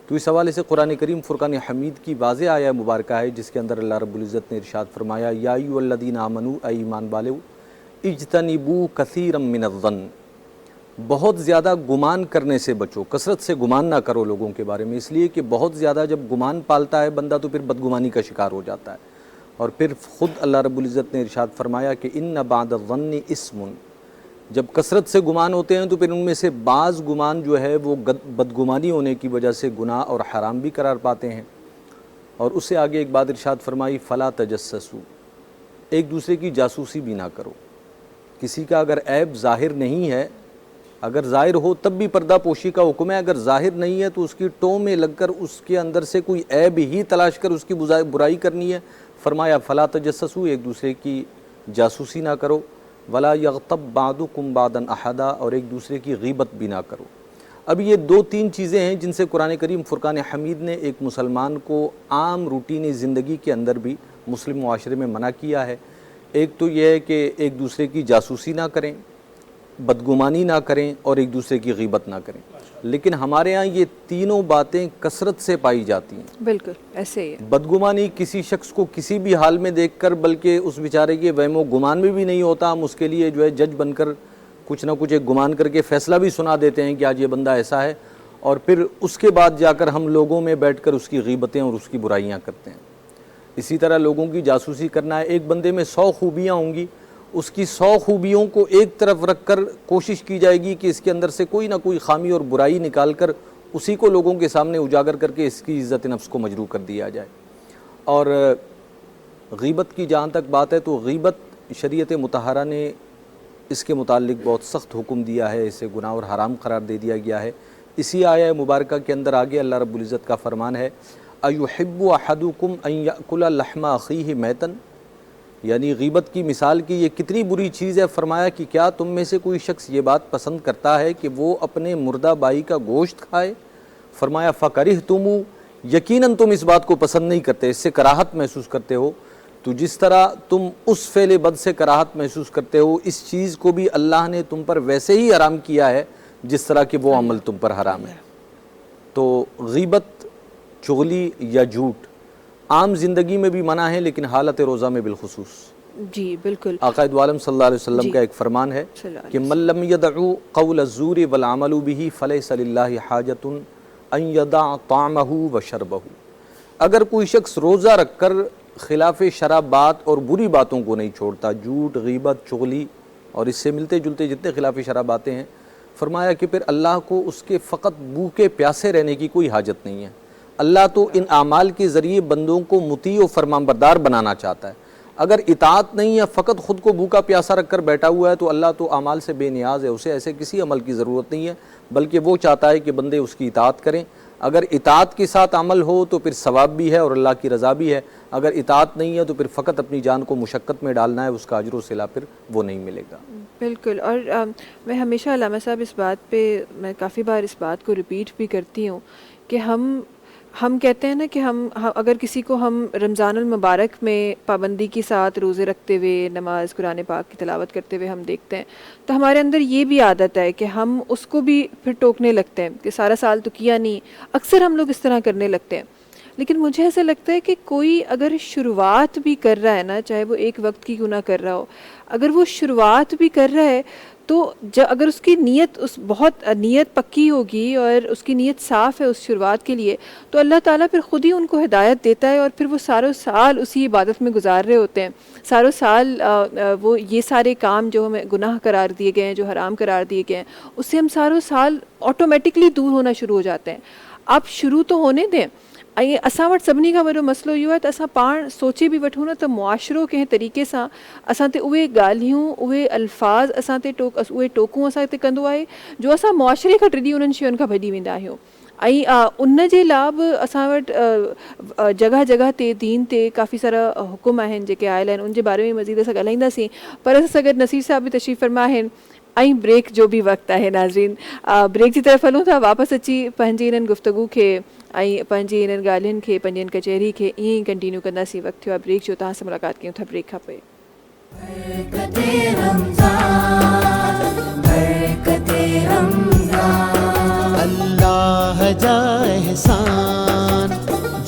तो इस हवाले से कुरान करीम फ़ुरक़ान हमीद की वाज़ेह आया मुबारका है जिसके अंदर अल्लाह रब्बुल इज़्ज़त ने इरशाद फरमाया, या अय्युहल्लज़ीना आमनू, ऐ ईमान वालो, इज्तनिबू कसीरम मिनज़्ज़न्न, बहुत ज़्यादा गुमान करने से बचो, कसरत से गुमान ना करो लोगों के बारे में, इसलिए कि बहुत ज़्यादा जब गुमान पालता है बंदा तो फिर बदगुमानी का शिकार हो जाता है। और फिर ख़ुद अल्लाह रब्बुल इज़्ज़त ने इरशाद फरमाया कि इन्न बअदज़-ज़न्नि इस्मुन, जब कसरत से गुमान होते हैं तो फिर उनमें से बाज़ गुमान जो है वो बदगुमानी होने की वजह से गुनाह और हराम भी करार पाते हैं। और उससे आगे एक बात इरशाद फरमाई, फ़ला तजस्ससू, एक दूसरे की जासूसी भी ना करो। किसी का अगर ऐब ज़ाहिर नहीं है, अगर ज़ाहिर हो तब भी पर्दा पोशी का हुक्म है, अगर ज़ाहिर नहीं है तो उसकी टों में लगकर उसके अंदर से कोई ऐब ही तलाश कर उसकी बुराई करनी है। फरमाया फ़ला तजस्ससू, एक दूसरे की जासूसी ना करो, वला यग़्तब बअदुकुम बअदन अहदा, और एक दूसरे की ग़ीबत भी ना करो। अब ये दो तीन चीज़ें हैं जिनसे कुरान करीम फ़ुरक़ान हमीद ने एक मुसलमान को आम रूटीनी ज़िंदगी के अंदर भी मुस्लिम मुआशरे में मना किया है। एक तो यह है कि एक दूसरे की जासूसी ना करें, बदगुमानी ना करें और एक दूसरे की ग़ीबत ना करें। लेकिन हमारे यहाँ ये तीनों बातें कसरत से पाई जाती हैं। बिल्कुल ऐसे ही है। बदगुमानी किसी शख्स को किसी भी हाल में देखकर, बल्कि उस बेचारे के वहमो गुमान में भी नहीं होता, हम उसके लिए जो है जज बनकर कुछ ना कुछ एक गुमान करके फ़ैसला भी सुना देते हैं कि आज ये बंदा ऐसा है, और फिर उसके बाद जाकर हम लोगों में बैठकर उसकी ग़ीबतें और उसकी बुराइयाँ करते हैं। इसी तरह लोगों की जासूसी करना है। एक बंदे में 100 खूबियाँ होंगी, उसकी 100 खूबियों को एक तरफ रख कर कोशिश की जाएगी कि इसके अंदर से कोई ना कोई खामी और बुराई निकाल कर उसी को लोगों के सामने उजागर करके इसकी इज़्ज़त नफ्स को मजरूह कर दिया जाए। और ग़ीबत की जहाँ तक बात है तो ग़ीबत शरीयत मुतहरा ने इसके मुताल्लिक बहुत सख्त हुक्म दिया है, इसे गुनाह और हराम करार दे दिया गया है। इसी आया मुबारका के अंदर आगे अल्लाह रब्बुल इज़्ज़त का फरमान है, अयुहिब्बु अहदुकुम अन याकुला लहमा अखीहि मैतन, यानी ग़ीबत की मिसाल की ये कितनी बुरी चीज़ है। फरमाया कि क्या तुम में से कोई शख्स ये बात पसंद करता है कि वो अपने मुर्दा भाई का गोश्त खाए। फरमाया फ़करिहतुमू, यकीनन तुम इस बात को पसंद नहीं करते, इससे कराहत महसूस करते हो। तो जिस तरह तुम उस फ़ेल बद से कराहत महसूस करते हो, इस चीज़ को भी अल्लाह ने तुम पर वैसे ही हराम किया है जिस तरह कि वो अमल तुम पर हराम है। तो ग़ीबत, चुगली या झूठ आम ज़िंदगी में भी मना है, लेकिन हालत रोज़ा में बिलखुसूस। جی بالکل. آقا دو عالم صلی اللہ علیہ وسلم کا ایک فرمان ہے صلی اللہ علیہ کہ من لم يدعو قول الزور والعمل به فليس للہ حاجۃ ان يدع طعمه وشربہ. اگر کوئی شخص روزہ رکھ کر خلاف شرع بات اور بری باتوں کو نہیں چھوڑتا، جھوٹ، غیبت، چغلی اور اس سے ملتے جلتے جتنے خلاف شرع باتیں ہیں، فرمایا کہ پھر اللہ کو اس کے فقط بھوکے پیاسے رہنے کی کوئی حاجت نہیں ہے. اللہ تو ان اعمال کے ذریعے بندوں کو مطیع و فرمانبردار بنانا چاہتا ہے. اگر اطاعت نہیں ہے، فقط خود کو بھوکا پیاسا رکھ کر بیٹھا ہوا ہے، تو اللہ تو اعمال سے بے نیاز ہے، اسے ایسے کسی عمل کی ضرورت نہیں ہے، بلکہ وہ چاہتا ہے کہ بندے اس کی اطاعت کریں. اگر اطاعت کے ساتھ عمل ہو تو پھر ثواب بھی ہے اور اللہ کی رضا بھی ہے. اگر اطاعت نہیں ہے تو پھر فقط اپنی جان کو مشقت میں ڈالنا ہے، اس کا اجر و صلہ پھر وہ نہیں ملے گا. بالکل. اور میں ہمیشہ علامہ صاحب اس بات پہ میں کافی بار اس بات کو ریپیٹ بھی کرتی ہوں کہ ہم کہتے ہیں نا کہ ہم اگر کسی کو ہم رمضان المبارک میں پابندی کے ساتھ روزے رکھتے ہوئے، نماز قرآن پاک کی تلاوت کرتے ہوئے ہم دیکھتے ہیں، تو ہمارے اندر یہ بھی عادت ہے کہ ہم اس کو بھی پھر ٹوکنے لگتے ہیں کہ سارا سال تو کیا نہیں. اکثر ہم لوگ اس طرح کرنے لگتے ہیں. لیکن مجھے ایسا لگتا ہے کہ کوئی اگر شروعات بھی کر رہا ہے نا، چاہے وہ ایک وقت کی گناہ کر رہا ہو، اگر وہ شروعات بھی کر رہا ہے تو اگر اس کی نیت بہت نیت پکی ہوگی اور اس کی نیت صاف ہے اس شروعات کے لیے، تو اللہ تعالیٰ پھر خود ہی ان کو ہدایت دیتا ہے اور پھر وہ ساروں سال اسی عبادت میں گزار رہے ہوتے ہیں. ساروں سال وہ یہ سارے کام جو ہمیں گناہ قرار دیے گئے ہیں، جو حرام قرار دیے گئے ہیں، اس سے ہم ساروں سال آٹومیٹکلی دور ہونا شروع ہو جاتے ہیں. آپ شروع تو ہونے دیں. اساں وٹ سبنی کا وڈو مسئلو یہ ہے تو اساں پان سوچے بھی وٹھوں نا تو معاشرو کے طریقے سے اساں تے اوے گالیوں، اوے الفاظ اساں تے اوے ٹوکوں اساں تے کندو آئے جو اساں معاشرے کا ٹرڈی انہن شیون کا بھڈی ویندا آहियूं. ان जे लाभ असां वटि जॻह जॻह ते दीन ते काफ़ी सारा हुकुम आहिनि जेके आयल आहिनि, उन जे बारे में मज़ीद असां ॻाल्हाईंदासीं. पर असां सां गॾु नसीर साहब बि तशरीफ़ फरमा आहिनि ऐं ब्रेक जो बि वक़्तु आहे. नाज़रीन, ब्रेक जी तरफ़ हलूं था. वापसि अची पंहिंजी इन्हनि गुफ़्तगू खे ऐं पंहिंजी इन्हनि ॻाल्हियुनि खे, पंहिंजी कचहरी खे ईअं ई कंटिन्यू कंदासीं. वक़्तु थियो आहे ब्रेक जो. तव्हां सां मुलाक़ात कयूं था ब्रेक खां पोइ. अल्लाह जा एहसान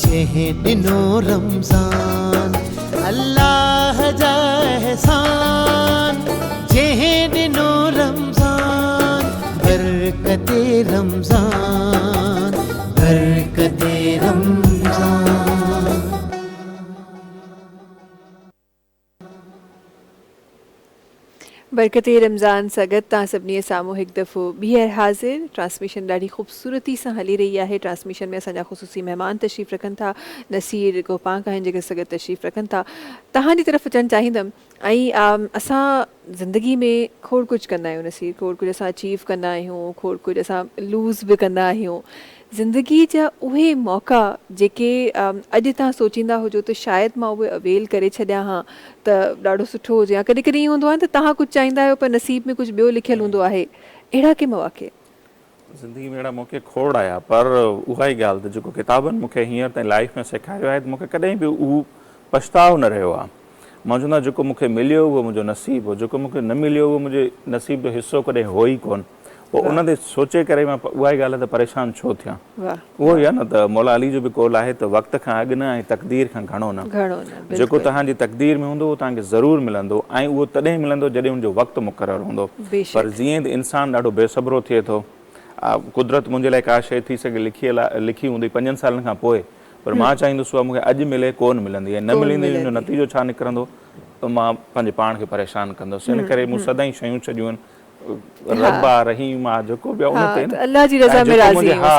जंहिं ॾिनो रमज़ान, अल्लाह जा एहसान जंहिं ॾिनो रमज़ान, बरकते रमज़ान, बरकते रमज़ान. बरकत रमज़ान सगत तव्हां सभिनी साम्हूं हिकु दफ़ो ॿीहर हाज़िर. ट्रांसमिशन ॾाढी ख़ूबसूरती सां हली रही आहे. ट्रांसमिशन में असांजा ख़ुसूसी महिमान तशरीफ़ रखनि था. नसीर गोपांक आहिनि जेके सगत तशरीफ़ रखनि था. तव्हांजी तरफ़ अचणु चाहींदमि. ऐं असां ज़िंदगी में खोड़ कुझु कंदा आहियूं नसीर. खोड़ कुझु असां अचीव कंदा आहियूं, खोड़ कुझु असां लूज़ बि कंदा आहियूं. ज़िंदगी जा उहे मौक़ा जेके अॼु तव्हां सोचींदा हुजो त शायदि मां उहे अवेल करे छॾियां हा त ॾाढो सुठो हुजे. या कॾहिं कॾहिं ईअं हूंदो आहे त तव्हां कुझु चाहींदा आहियो पर नसीब में कुझु ॿियो लिखियलु हूंदो आहे. अहिड़ा के मौक़े ज़िंदगी में अहिड़ा मौक़े खोड़ आया, पर उहा ई ॻाल्हि त जेको किताबनि मूंखे हींअर ताईं लाइफ में सेखारियो आहे त मूंखे कॾहिं बि उहो पछताव न रहियो आहे. मां चवंदो आहियां जेको मूंखे मिलियो उहो मुंहिंजो नसीबु हो, जेको मूंखे न मिलियो उहो मुंहिंजे नसीब जो हिसो कॾहिं हो ई कोन. पोइ उन ते सोचे करे मां उहा ई ॻाल्हि आहे त परेशान छो थियां. उहो ई आहे न त मौला अली जो बि कौल आहे त वक़्त खां अॻु न ऐं तक़दीर खां घणो न. जेको तव्हांजी तक़दीर में हूंदो उहो तव्हांखे ज़रूरु मिलंदो ऐं उहो तॾहिं मिलंदो जॾहिं उनजो वक़्तु मुक़ररु हूंदो. पर जीअं त इंसानु ॾाढो बेसब्रो थिए थो. कुदरत मुंहिंजे लाइ का शइ थी सघे लिखी हूंदी 5 सालनि खां पोइ, पर मां चाहींदुसि उहा मूंखे अॼु मिले कोन मिलंदी ऐं न मिलंदी. उनजो नतीजो छा निकिरंदो त मां पंहिंजे पाण खे परेशान कंदुसि. इन करे मूं सदाईं शयूं छॾियूं आहिनि. रब्बा रहीम आहे जेको बि आहे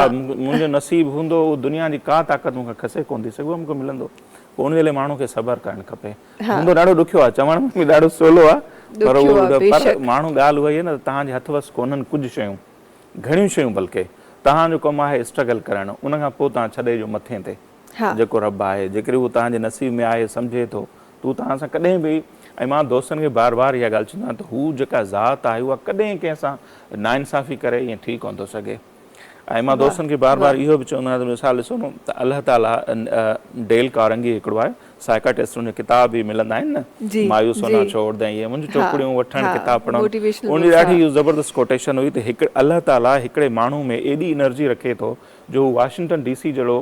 मुंहिंजो नसीबु हूंदो उहो दुनिया जी का ताक़त मूंखे खसे कोन थी सघे, मूंखे मिलंदो. पोइ उनजे लाइ माण्हू खे सबर करणु खपे. हूंदो ॾाढो ॾुखियो आहे, चवण में बि ॾाढो सवलो आहे, पर उहो माण्हू ॻाल्हि उहा ई आहे न तव्हांजे हथ वस कोन्हनि कुझु शयूं, घणियूं शयूं. बल्कि तव्हांजो कमु आहे स्ट्रगल करणु, उन खां पोइ तव्हां छॾे ॾियो मथे ते जेको रब आहे. जेकॾहिं उहो तव्हांजे नसीब में आहे, सम्झे थो, तूं तव्हां सां कॾहिं बि. ऐं मां दोस्तनि खे बार बार इहा ॻाल्हि चवंदो आहियां त हू जेका ज़ात आहे उहा कॾहिं कंहिंसां नाइंसाफ़ी करे ईअं थी कोन थो सघे. ऐं मां दोस्तनि खे बार बार इहो बि चवंदो आहियां त मिसाल ॾिसो न त अलाह ताला डेल कारंगी हिकिड़ो आहे साइकाटिस्ट, उन किताब बि मिलंदा आहिनि न, मायूस होना छोड़ दें, इहे मुंहिंजी चोपड़ियूं वठणु किताब पढ़णु. उनजी ॾाढी ज़बरदस्त कोटेशन हुई त हिकु अलाह ताला हिकिड़े माण्हू में एॾी एनर्जी रखे थो जो वाशिंगटन DC जहिड़ो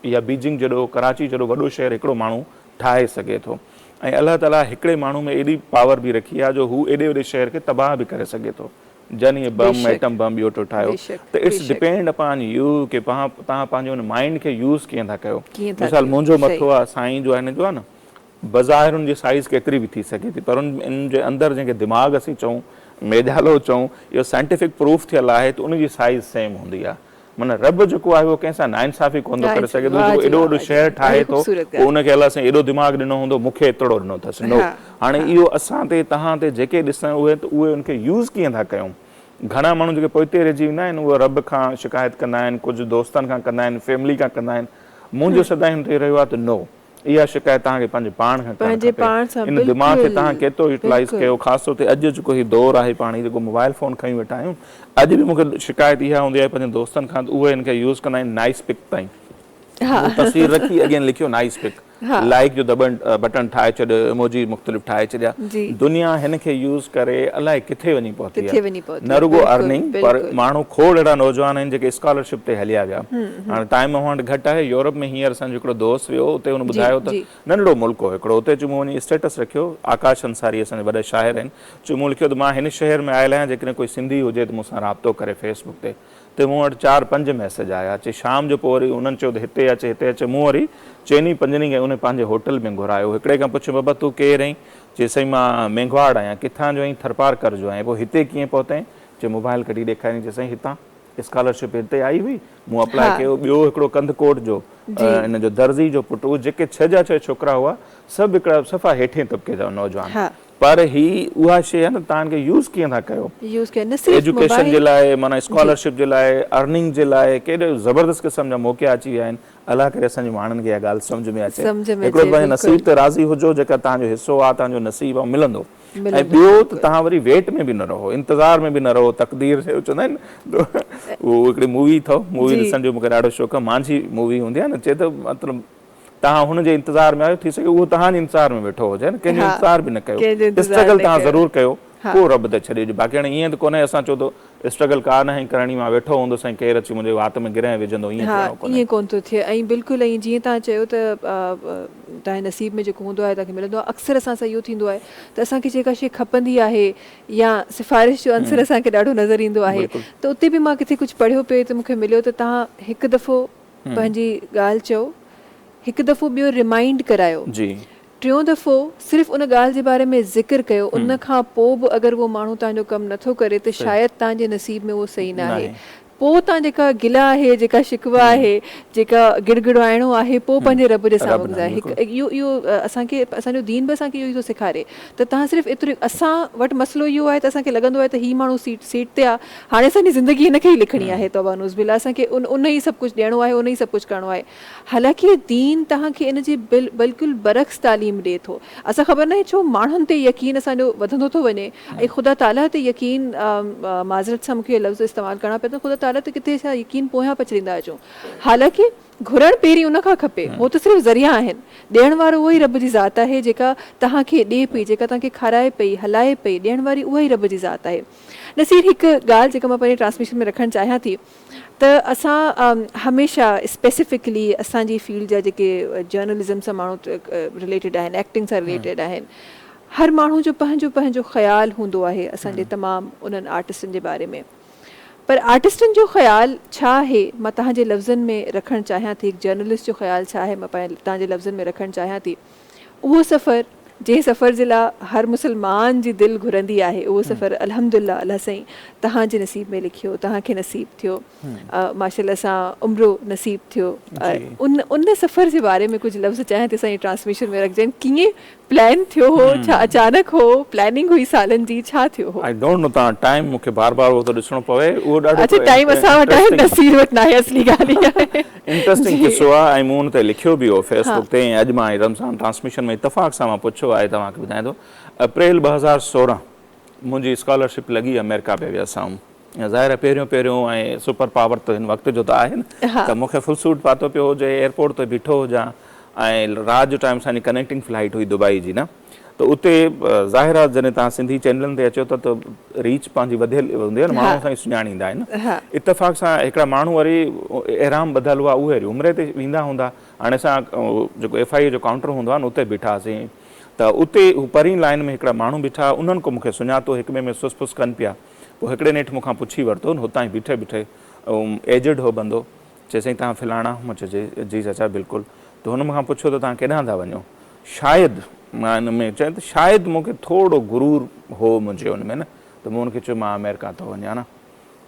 या बीजिंग जहिड़ो, कराची जहिड़ो वॾो शहर हिकिड़ो माण्हू ठाहे सघे थो. ऐं अलाह ताला हिकिड़े माण्हू में एॾी पावर बि रखी आहे जो हू एॾे वॾे शहर खे तबाह बि करे सघे थो जन ये बम बेशक, एटम बम ॿियो टियों ठाहियो बेशक, त इट्स बेशक। डिपेंड अपॉन यू कि तव्हां पंहिंजे हुन माइंड खे यूज़ कीअं था कयो कीअं था मिसाल कयो, मुंहिंजो सही। मथो आहे साईं जो आहे हिन जो आहे न बाज़ारि हुन जी साइज़ केतिरी बि थी सघे थी पर इन जे अंदरि जंहिंखे दिमाग़ असीं चऊं मेदालो चऊं इहो साइंटिफिक प्रूफ थियल आहे त उनजी साइज़ सेम हूंदी आहे माना रब जेको आहे उहो कंहिंसां नाइंसाफ़ी कोन थो करे सघे थो वाह जी एॾो वाह, वॾो वाह शहर जी, ठाहे ॾाढी थो ख़ूबसूरत पोइ उनखे अलाह साईं एॾो दिमाग़ ॾिनो हूंदो मूंखे एतिरो ॾिनो अथसि नो हा, हाणे इहो असां ते तव्हां ते जेके ॾिसण उहे त उहे उनखे यूज़ कीअं था कयूं घणा माण्हू जेके पोइते रहिजी वेंदा आहिनि उहे रब खां शिकायत कंदा आहिनि कुझु दोस्तनि खां कंदा आहिनि फैमिली खां कंदा आहिनि मुंहिंजो सदाईं ते रहियो आहे त नो इहा शिकायत तव्हांखे पंहिंजे पाण खां पंहिंजे पाण सां इन दिमाग़ खे बिल्कुलु, तव्हां केतिरो यूटिलाइज़ बिल्कुलु। कयो ख़ासि तौर ते अॼु जेको हीउ दौरु आहे पाण जेको मोबाइल फ़ोन खयूं वेठा आहियूं अॼु बि मूंखे शिकायत इहा हूंदी आहे पंहिंजे दोस्तनि खां त उहे हिनखे यूज़ कंदा आहिनि नाइस पिक ताईं तस्वीर रखी अॻियां लिखियो नाइस पिक लाइक जो बटन ठाहे छॾ इमोजी मुख़्तलिफ़ ठाहे छॾिया जी। दुनिया हिनखे यूज़ करे अलाए किथे वञी पहुती किथे वञी पहुती न आहे, रुगो बिल्कुलु, अर्निंग पर बिल्कुलु। माण्हू खोड़ अहिड़ा नौजवान आहिनि जेके स्कॉलरशिप ते हलिया विया हाणे टाइम मूं वटि घटि आहे यूरोप में हींअर असांजो हिकिड़ो दोस्त वियो उते हुन ॿुधायो त जी। नंढड़ो मुल्क हो हिकिड़ो उते चूं वञी स्टेटस रखियो आकाश अंसारी असांजे वॾा शाइर आहिनि चूं लिखियो त मां हिन शहर में आयल आहियां जेकॾहिं कोई सिंधी हुजे त मूंसां राब्तो करे फेसबुक ते मूं वटि 4-5 मैसेज आया चई शाम जो पोइ वरी उन्हनि चयो त हिते अचे मूं वरी चइनी 5 ॾींहं उन पंहिंजे होटल में घुरायो हिकिड़े खां पुछियो बाबा तूं केरु आहीं चई साईं मां मेंघवाड़ आहियां किथां जो आहीं थरपारकर जो आहियां पोइ हिते कीअं पहुतईं चई मोबाइल कढी ॾेखारियईं चई साईं हितां स्कॉलरशिप हिते आई हुई मूं अप्लाई कयो ॿियो हिकिड़ो कंदकोट जो इन जो दर्ज़ी जो पुटु उहे जेके 6 जा 6 छोकिरा हुआ सभु हिकिड़ा सफ़ा हेठिएं तबिके जा नौजवान पर ही उहा शइ आहे न तव्हांखे यूज़ कीअं था कयो यूज़ कयो न सिर्फ़ु एजुकेशन जे लाइ माना स्कॉलरशिप जे लाइ अर्निंग जे लाइ केॾे ज़बरदस्त क़िस्म जा मौक़ा अची विया आहिनि अलाह करे असांजे माण्हुनि खे इहा ॻाल्हि सम्झ में अचे हिकिड़ो पंहिंजे नसीब ते राज़ी हुजो जेका तव्हांजो हिसो आहे तव्हांजो नसीब आहे मिलंदो ऐं ॿियो त तव्हां वरी वेट में बि न रहो इंतज़ार में बि न रहो तक़दीर चवंदा आहिनि उहो हिकिड़ी मूवी अथव मूवी ॾिसण जो मूंखे ॾाढो शौक़ु आहे मुंहिंजी मूवी हूंदी आहे न चए त मतिलबु तव्हां हुनजे इंतज़ार में आहियो थी सघे उहो तव्हांजे इंतज़ार में वेठो हुजे न कंहिंजो इंतज़ार बि न कयो स्ट्रगल तव्हां ज़रूरु कयो को रब ते छॾे ॾियो बाक़ी हाणे ईअं त कोन्हे असां चओ त स्ट्रगल का न करणी मां वेठो हूंदुसि ऐं केरु अची मुंहिंजे वात में गिरह विझंदो ईअं कोन थो थिए ऐं बिल्कुलु ऐं जीअं तव्हां चयो त तव्हांजे नसीब में जेको हूंदो आहे तव्हांखे मिलंदो आहे अक्सर असां सां इहो थींदो आहे त असांखे जेका शइ खपंदी आहे या सिफ़ारिश जो अंसर असांखे ॾाढो नज़र ईंदो आहे त उते बि मां किथे कुझु पढ़ियो पियो त मूंखे मिलियो त तव्हां हिकु दफ़ो पंहिंजी ॻाल्हि चओ हिकु दफ़ो ॿियो रिमाइंड करायो टियों दफ़ो सिर्फ़ु उन ॻाल्हि जे बारे में ज़िक्र कयो उन खां पोइ बि अगरि उहो माण्हू तव्हांजो कमु नथो करे त शायदि तव्हांजे नसीब में उहो सही न आहे पोइ तव्हां जेका गिला आहे जेका शिकवा आहे जेका गिड़गिड़ाइणो आहे पोइ पंहिंजे रब जे साम्हूं आहे इहो असांखे असांजो दीन बि असांखे इहो थो सेखारे त तव्हां सिर्फ़ु एतिरो असां वटि मसइलो इहो आहे त असांखे लॻंदो आहे त हीउ माण्हू सीट ते आहे हाणे असांजी ज़िंदगी हिनखे ई लिखणी आहे तौबा नूज़ बिल्ला असांखे उन ई सभु कुझु ॾियणो आहे उन ई सभु कुझु करिणो आहे हालांकि दीन तव्हांखे इन जी बिल्कुलु बरक्स तालीम ॾिए थो असां ख़बर न आहे छो माण्हुनि ते यकीन असांजो वधंदो थो वञे ऐं ख़ुदा ताला ते यकीन माज़रत सां मूंखे लफ़्ज़ इस्तेमालु करणा पिया त ख़ुदा ताला त किथे असां यकीन पोयां पचड़ींदा अचूं हालांकि घुरणु पहिरीं उन खां खपे हो त सिर्फ़ु ज़रिया आहिनि ॾियण वारो उहो ई रब जी ज़ात आहे जेका तव्हांखे ॾिए पई जेका तव्हांखे खाराए पई हलाए पई ॾियण वारी उहा ई रब जी ज़ात आहे नसीर हिकु ॻाल्हि जेका मां पंहिंजे ट्रांसमिशन में रखणु चाहियां थी त असां हमेशह स्पेसिफिकली असांजी फील्ड जा जेके जर्नलिज़म सां माण्हू रिलेटेड आहिनि एक्टिंग सां रिलेटेड आहिनि हर माण्हू जो पंहिंजो पंहिंजो ख़्यालु हूंदो आहे असांजे तमामु उन्हनि आर्टिस्टनि जे बारे में पर आर्टिस्टनि जो ख़्यालु छा आहे मां तव्हांजे लफ़्ज़नि में रखणु चाहियां थी हिकु जर्नलिस्ट जो ख़्यालु छा आहे मां तव्हांजे लफ़्ज़नि में रखणु चाहियां थी उहो सफ़र जंहिं सफ़र जे लाइ हर मुस्लमान जी दिलि घुरंदी आहे उहो सफ़र अल्हम्दुलिल्लाह अलाह साईं तव्हांजे नसीब में लिखियो तव्हांखे नसीब थियो माशाअल्लाह सां उमिरो नसीब थियो उन सफ़र जे बारे में कुझु लफ़्ज़ चाहियां थी असांजी ट्रांसमिशन में रखजनि कीअं प्लान थियो हो छा अचानक हो प्लानिंग हुई सालनि जी छा थियो हो आई डोंट नो तव्हां टाइम मूंखे बार बार उहो थो ॾिसणो पवे उहो ॾाढो अच्छा टाइम असां वटि आहे नसीर वटि न आहे असली ॻाल्हि आहे इंट्रस्टिंग किस्सो आहे ऐं मूं हुन ते लिखियो बि हो फेसबुक ते ऐं अॼु मां रमज़ान ट्रांसमिशन में इतफ़ाक़ सां मां पुछियो आहे तव्हांखे ॿुधायां थो अप्रैल 2016 मुंहिंजी स्कॉलरशिप लॻी अमेरिका पे वियसि ज़ाहिर आहे पहिरियों ऐं सुपर पावर त हिन वक़्त जो त आहे न त मूंखे फुल सूट पातो पियो हुजे एयरपोर्ट ते बीठो हुजां ऐं राति जो टाइम असांजी कनेक्टिंग फ्लाइट हुई दुबई जी न त उते ज़ाहिर आहे जॾहिं तव्हां सिंधी चैनलनि ते अचो त रीच पंहिंजी वधियल हूंदी आहे न माण्हू असांखे सुञाणींदा आहिनि इतफ़ाक़ सां हिकिड़ा माण्हू वरी एराम ॿधल हुआ उहे वरी उमिरि ते वेंदा हूंदा हाणे असां जेको FIA जो काउंटर हूंदो आहे न उते बीठासीं त त उते हू परी लाइन में हिकिड़ा माण्हू बीठा, उन्हनि को मूंखे सुञातो, हिक ॿिए में सुस पुस कनि पिया। पोइ हिकिड़े नेठि मूंखां पुछी वरितो, हुतां ई बीठे बीठे, एजिड हो बंदो, चए साईं तव्हां फलाणा? मूं चयो जी चाचा बिल्कुलु। त हुन मूंखां पुछियो त तव्हां केॾांहुं था वञो? शायदि मां हिन में चयो त शायदि मूंखे थोरो गुरूर हो मुंहिंजे हुन में न, त मूं हुनखे चयो मां अमेरिका थो वञा न।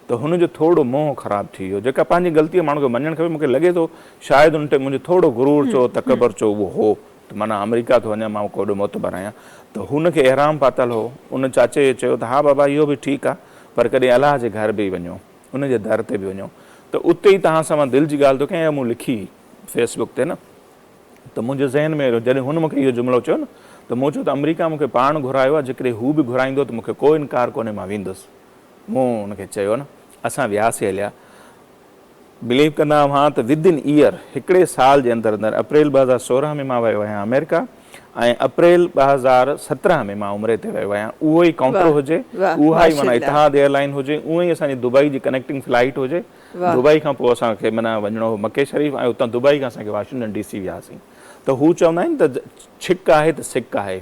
त हुनजो थोरो मोह ख़राबु थी वियो, जेका पंहिंजी ग़लती माण्हू खे मञणु खपे। मूंखे लॻे थो शायदि उन ते मुंहिंजो थोरो गुरूर चयो, तकबर चयो, उहो हो त माना अमेरिका थो वञा, मां कोॾो मोतबर आहियां। त हुनखे इहराम पातल हो। उन चाचे चयो त हा बाबा इहो बि ठीकु आहे, पर कॾहिं अलाह जे घर बि वञो, उनजे दर ते बि वञो। त उते ई तव्हां सां मां दिलि जी ॻाल्हि थो कयां, मूं लिखी फेसबुक ते न, त मुंहिंजे ज़हन में जॾहिं हुन मूंखे इहो जुमिलो चयो न, त मूं चयो त अमेरिका मूंखे पाण घुरायो आहे, जेकॾहिं हू बि घुराईंदो त मूंखे को इनकार कोन्हे, मां वेंदुसि। मूं हुनखे चयो न, असां वियासीं हलिया। बिलीव कंदा हुआ त विदिन ईयर, हिकिड़े साल जे अंदरि अंदरि, अप्रैल 2016 में मां वियो आहियां अमेरिका, ऐं अप्रैल 2017 में मां उमिरे ते वियो आहियां। उहो ई काउंटर हुजे, उहा ई माना इतिहाद एयरलाइन हुजे, उहा ई असांजी दुबई जी कनेक्टिंग फ्लाइट हुजे। दुबई खां पोइ असांखे माना वञिणो हो मके शरीफ़, ऐं उतां दुबई खां असांखे वाशिंगटन DC वियासीं। त हू चवंदा आहिनि त छिक आहे त सिक आहे।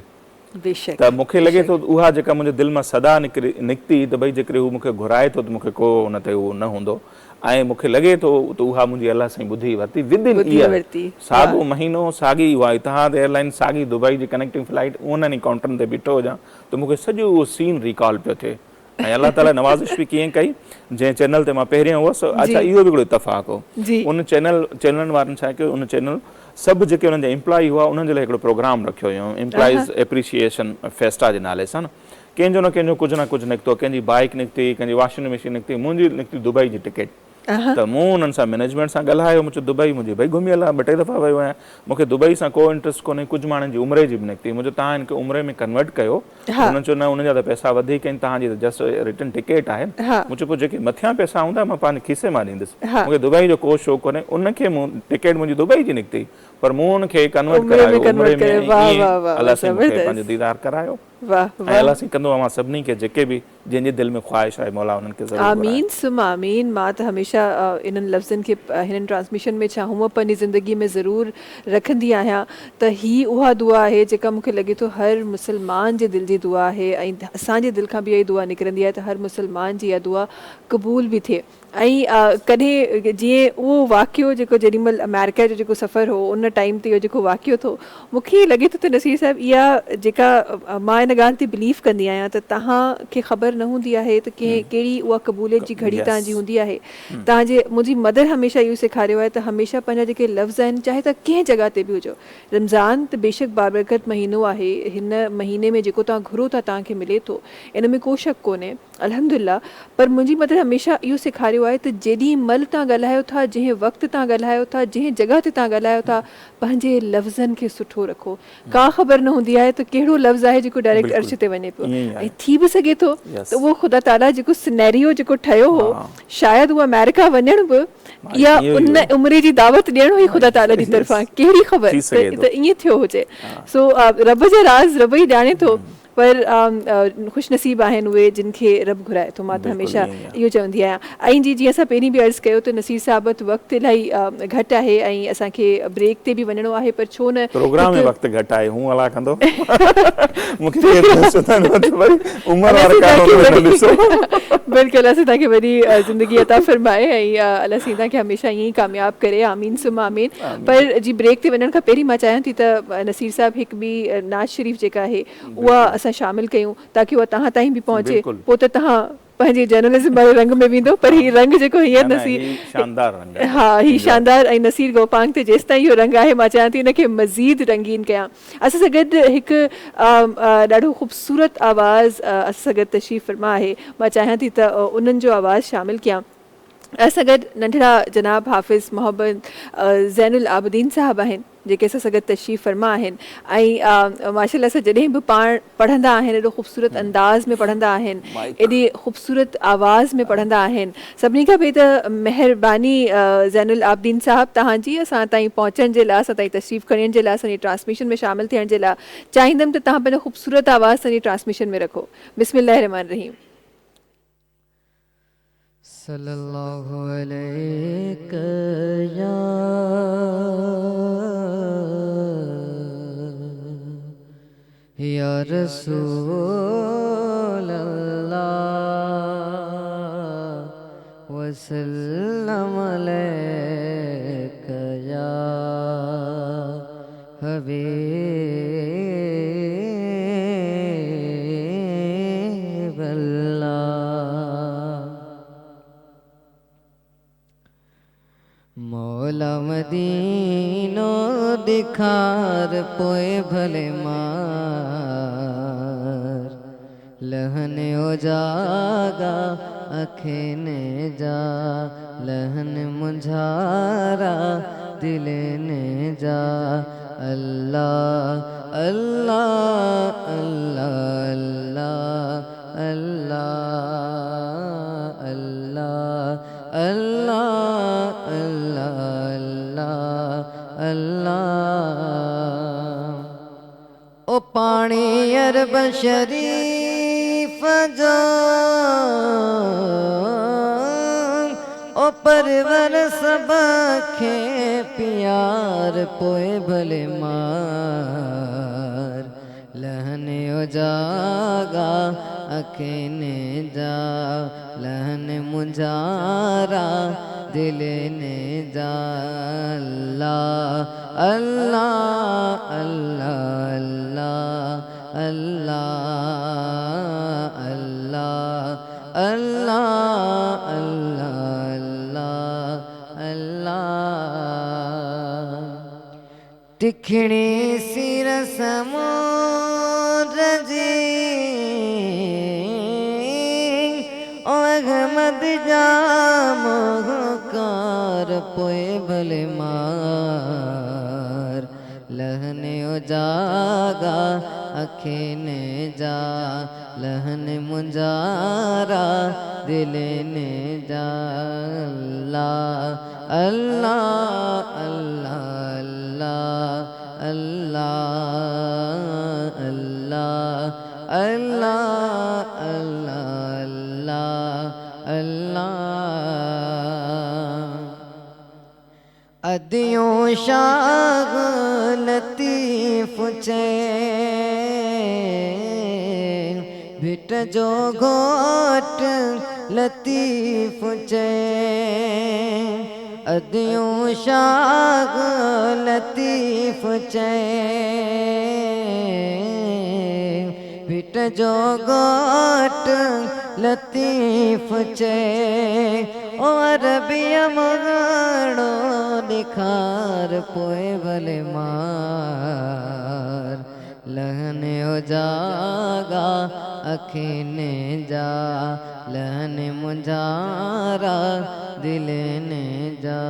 त मूंखे लॻे थो उहा जेका मुंहिंजे दिलि मां सदा निकिती त भई जेकॾहिं हू मूंखे घुराए थो त मूंखे को हुन ते उहो न हूंदो। ऐं मूंखे लॻे थो त उहा मुंहिंजी अलाह साईं ॿुधी वरिती विदिन ईयर, साॻियो महीनो, साॻी उहा इतिहाद एयरलाइन, साॻी दुबई जी कनेक्टिंग फ्लाइट, उन्हनि ई काउंटरनि ते बीठो हुजां त मूंखे सॼो उहो सीन रिकॉल पियो थिए। ऐं अलाह ताला नवाज़िश बि कीअं कई, जंहिं चैनल ते मां पहिरियों हुअसि, अच्छा इहो बि हिकिड़ो इतफ़ाक़ हो, उन चैनलनि वारनि छा कयो, उन चैनल सभु जेके उन्हनि जा एम्प्लॉई हुआ उन्हनि जे लाइ हिकिड़ो प्रोग्राम रखियो हुयो, एम्प्लॉइज़ एप्रिशिएशन फेस्टा जे नाले सां न। कंहिंजो न कंहिंजो कुझु न कुझु निकितो, कंहिंजी बाइक निकिती, कंहिंजी वॉशिंग मशीन निकिती, मुंहिंजी निकिती दुबई जी टिकट। त मूं उन्हनि सां मैनेजमेंट सां ॻाल्हायो, मूं चयो दुबई मुंहिंजी भई घुमी हलां, 2-3 दफ़ा वियो आहियां, मूंखे दुबई सां को इंट्रस्ट कोन्हे। कुझु माण्हुनि जी उमिरि जी बि निकिती, मुंहिंजो तव्हां हिनखे उमिरि में कन्वर्ट कयो। हुननि चयो न, उनजा त पैसा वधीक आहिनि, तव्हांजी त जस्ट रिटर्न टिकट आहे। मूं चयो पोइ जेके मथियां पैसा हूंदा मां पंहिंजे खीसे मां ॾींदुसि, मूंखे दुबई जो को शौक़ु कोन्हे। उनखे मूं टिकट मुंहिंजी दुबई जी निकिती, पर मूं हुनखे कन्वर्ट करायो उमिरि में, ईअं अलाह साईं मूंखे पंहिंजो दीदार करायो। ऐं अलाह साईं कंदो आहे, मां सभिनी खे जेके बि जंहिंजे दिलि में ख़्वाहिश आहे मौला उन्हनि खे ज़रूरु आमीन सुम आमीन। मां त हमेशह इन्हनि लफ़्ज़नि खे हिननि ट्रांसमिशन में छा हूअं पंहिंजी ज़िंदगी में ज़रूरु रखंदी आहियां त ही उहा दुआ आहे जेका मूंखे लॻे थो हर मुस्लमान जे दिलि जी दुआ आहे, ऐं असांजे दिलि खां बि इहा दुआ निकिरंदी आहे त हर मुस्लमान जी इहा दुआ क़बूल बि थिए। ऐं कॾहिं जीअं उहो वाक़ियो जेको जेॾीमहिल अमेरिका जो जेको सफ़र हो, उन टाइम ते इहो जेको वाक़ियो थियो, मूंखे लॻे थो त नसीर साहिबु इहा जेका मां इन ॻाल्हि ते बिलीव कंदी आहियां त तव्हांखे ख़बर न हूंदी आहे त कहिड़ी उहा क़बूलियत जी घड़ी तव्हांजी हूंदी आहे। तव्हांजे मुंहिंजी मदर हमेशह इहो सेखारियो आहे त हमेशह पंहिंजा जेके लफ़्ज़ आहिनि, चाहे तव्हां कंहिं जॻह ते बि हुजो, रमज़ान त बेशक बाबरकत महीनो आहे, हिन महीने में जेको तव्हां घुरो था तव्हांखे मिले थो, इन में को शक कोन्हे, अल्हम्दुलिल्लाह। पर मुंहिंजी मदर हमेशह इहो सेखारियो आहे त जेॾी महिल तव्हां ॻाल्हायो था, जंहिं वक़्तु तव्हां ॻाल्हायो था, जंहिं जॻह ते तव्हां ॻाल्हायो था, पंहिंजे लफ़्ज़नि खे सुठो रखो। का ख़बर न हूंदी आहे त कहिड़ो लफ़्ज़ आहे जेको डायरेक्ट अर्श ते वञे पियो, ऐं थी बि सघे थो त उहो ख़ुदा ताला जेको सिनेरियो जेको ठहियो हो, शायदि उहा अमेरिका वञण बि या उन उमिरि जी दावत ॾियणो ई ख़ुदा ताला जी तरफ़ां, कहिड़ी ख़बर त ईअं थियो हुजे। सो रब जा राज़ रब ई ॼाणे थो, पर ख़ुशि नसीब आहिनि उहे जिन खे रब घुराए थो। मां त हमेशह इहो चवंदी आहियां। ऐं जीअं असां पहिरीं बि अर्ज़ु कयो त नसीर साहब वटि वक़्तु इलाही घटि आहे ऐं असांखे ब्रेक ते बि वञिणो आहे, पर छो न प्रोग्राम में वक़्तु घटि आहे, हूं अला कंदो बिल्कुलु। असां तव्हांखे वरी ज़िंदगी अता फ़रमाए ऐं अलाह साईं तव्हांखे हमेशह ईअं ई कामयाबु करे, आमीन सुम आमीन। पर जी ब्रेक ते वञण खां पहिरीं मां चाहियां थी त नसीर साहिबु हिकु ॿी नाज़ शरीफ़ जेका आहे उहा असां शामिल कयूं ताकी उहा तव्हां ताईं बि पहुचे, पोइ त तव्हां पंहिंजे जर्नलिज़म वारे रंग में वेंदो। पर हीउ रंग जेको हींअर नसीर, हा हीउ शानदार ऐं नसीर गोपांग ते जेसि ताईं इहो रंग आहे, मां चाहियां थी हिनखे मज़ीद रंगीन कयां। असां सां गॾु हिकु ॾाढो ख़ूबसूरत आवाज़ असां सां गॾु तशरीफ़ फ़रमा आहे, मां चाहियां थी त उन्हनि जो आवाज़ शामिल कयां। असां गॾु नंढड़ा जनाब हाफ़िज़ मोहम्मद ज़ैनुल आबिदीन साहिबु आहिनि जेके असां सां गॾु तशरीफ़ फ़रमा आहिनि। ऐं माशाअल्लाह सां जॾहिं बि पाण पढ़ंदा आहिनि, एॾो ख़ूबसूरत अंदाज़ में पढ़ंदा आहिनि, एॾी ख़ूबसूरत आवाज़ में पढ़ंदा आहिनि। सभिनी खां पहिरीं त महिरबानी ज़ैनुल आबिदीन साहिबु तव्हांजी असां ताईं पहुचण जे लाइ, असां ताईं तशरीफ़ खणण जे लाइ, असांजी ट्रांसमिशन में शामिलु थियण जे लाइ। चाहींदमि त तव्हां पंहिंजो ख़ूबसूरत आवाज़ असांजी ट्रांसमिशन में रखो। बिस्मिल्लाह रहमान रहीम। सल्लल्लाहु अलैहि या رسول اللہ وسلم علیک یا حبیب اللہ مولا مدینو دکھار پوئے بھلے مار لہن ہو جاگا اکھینے جا لہن منجھارا دل نے جا اللہ اللہ اللہ اللہ اللہ اللہ اللہ اللہ او پانی عرب شریف جو او پرور سب کھے پیار پوئے بھلے مار لہن ہو جاگا اکھینے جا لہن منجارا دل نے جا اللہ اللہ اللہ اللہ اللہ اللہ اللہ اللہ ٹکھڑی سی رسم رجی او احمد جام کار پوئے بھلے مار لہن ہو جاگا اکھینے جا لہن منجارا دل نے جا اللہ اللہ اللہ اللہ اللہ اللہ اللہ اللہ ادیوں شاغ لطیف چین بھٹ جو گھوٹ لطیف چین ادیوں شاغ لطیف چین بھٹ جو گھوٹ لطیف چین اور عربیم غاڑو دکھار پوئے بھلے مار لہن ہو جاگا اکھینے جا لہن منجارا دل نے جا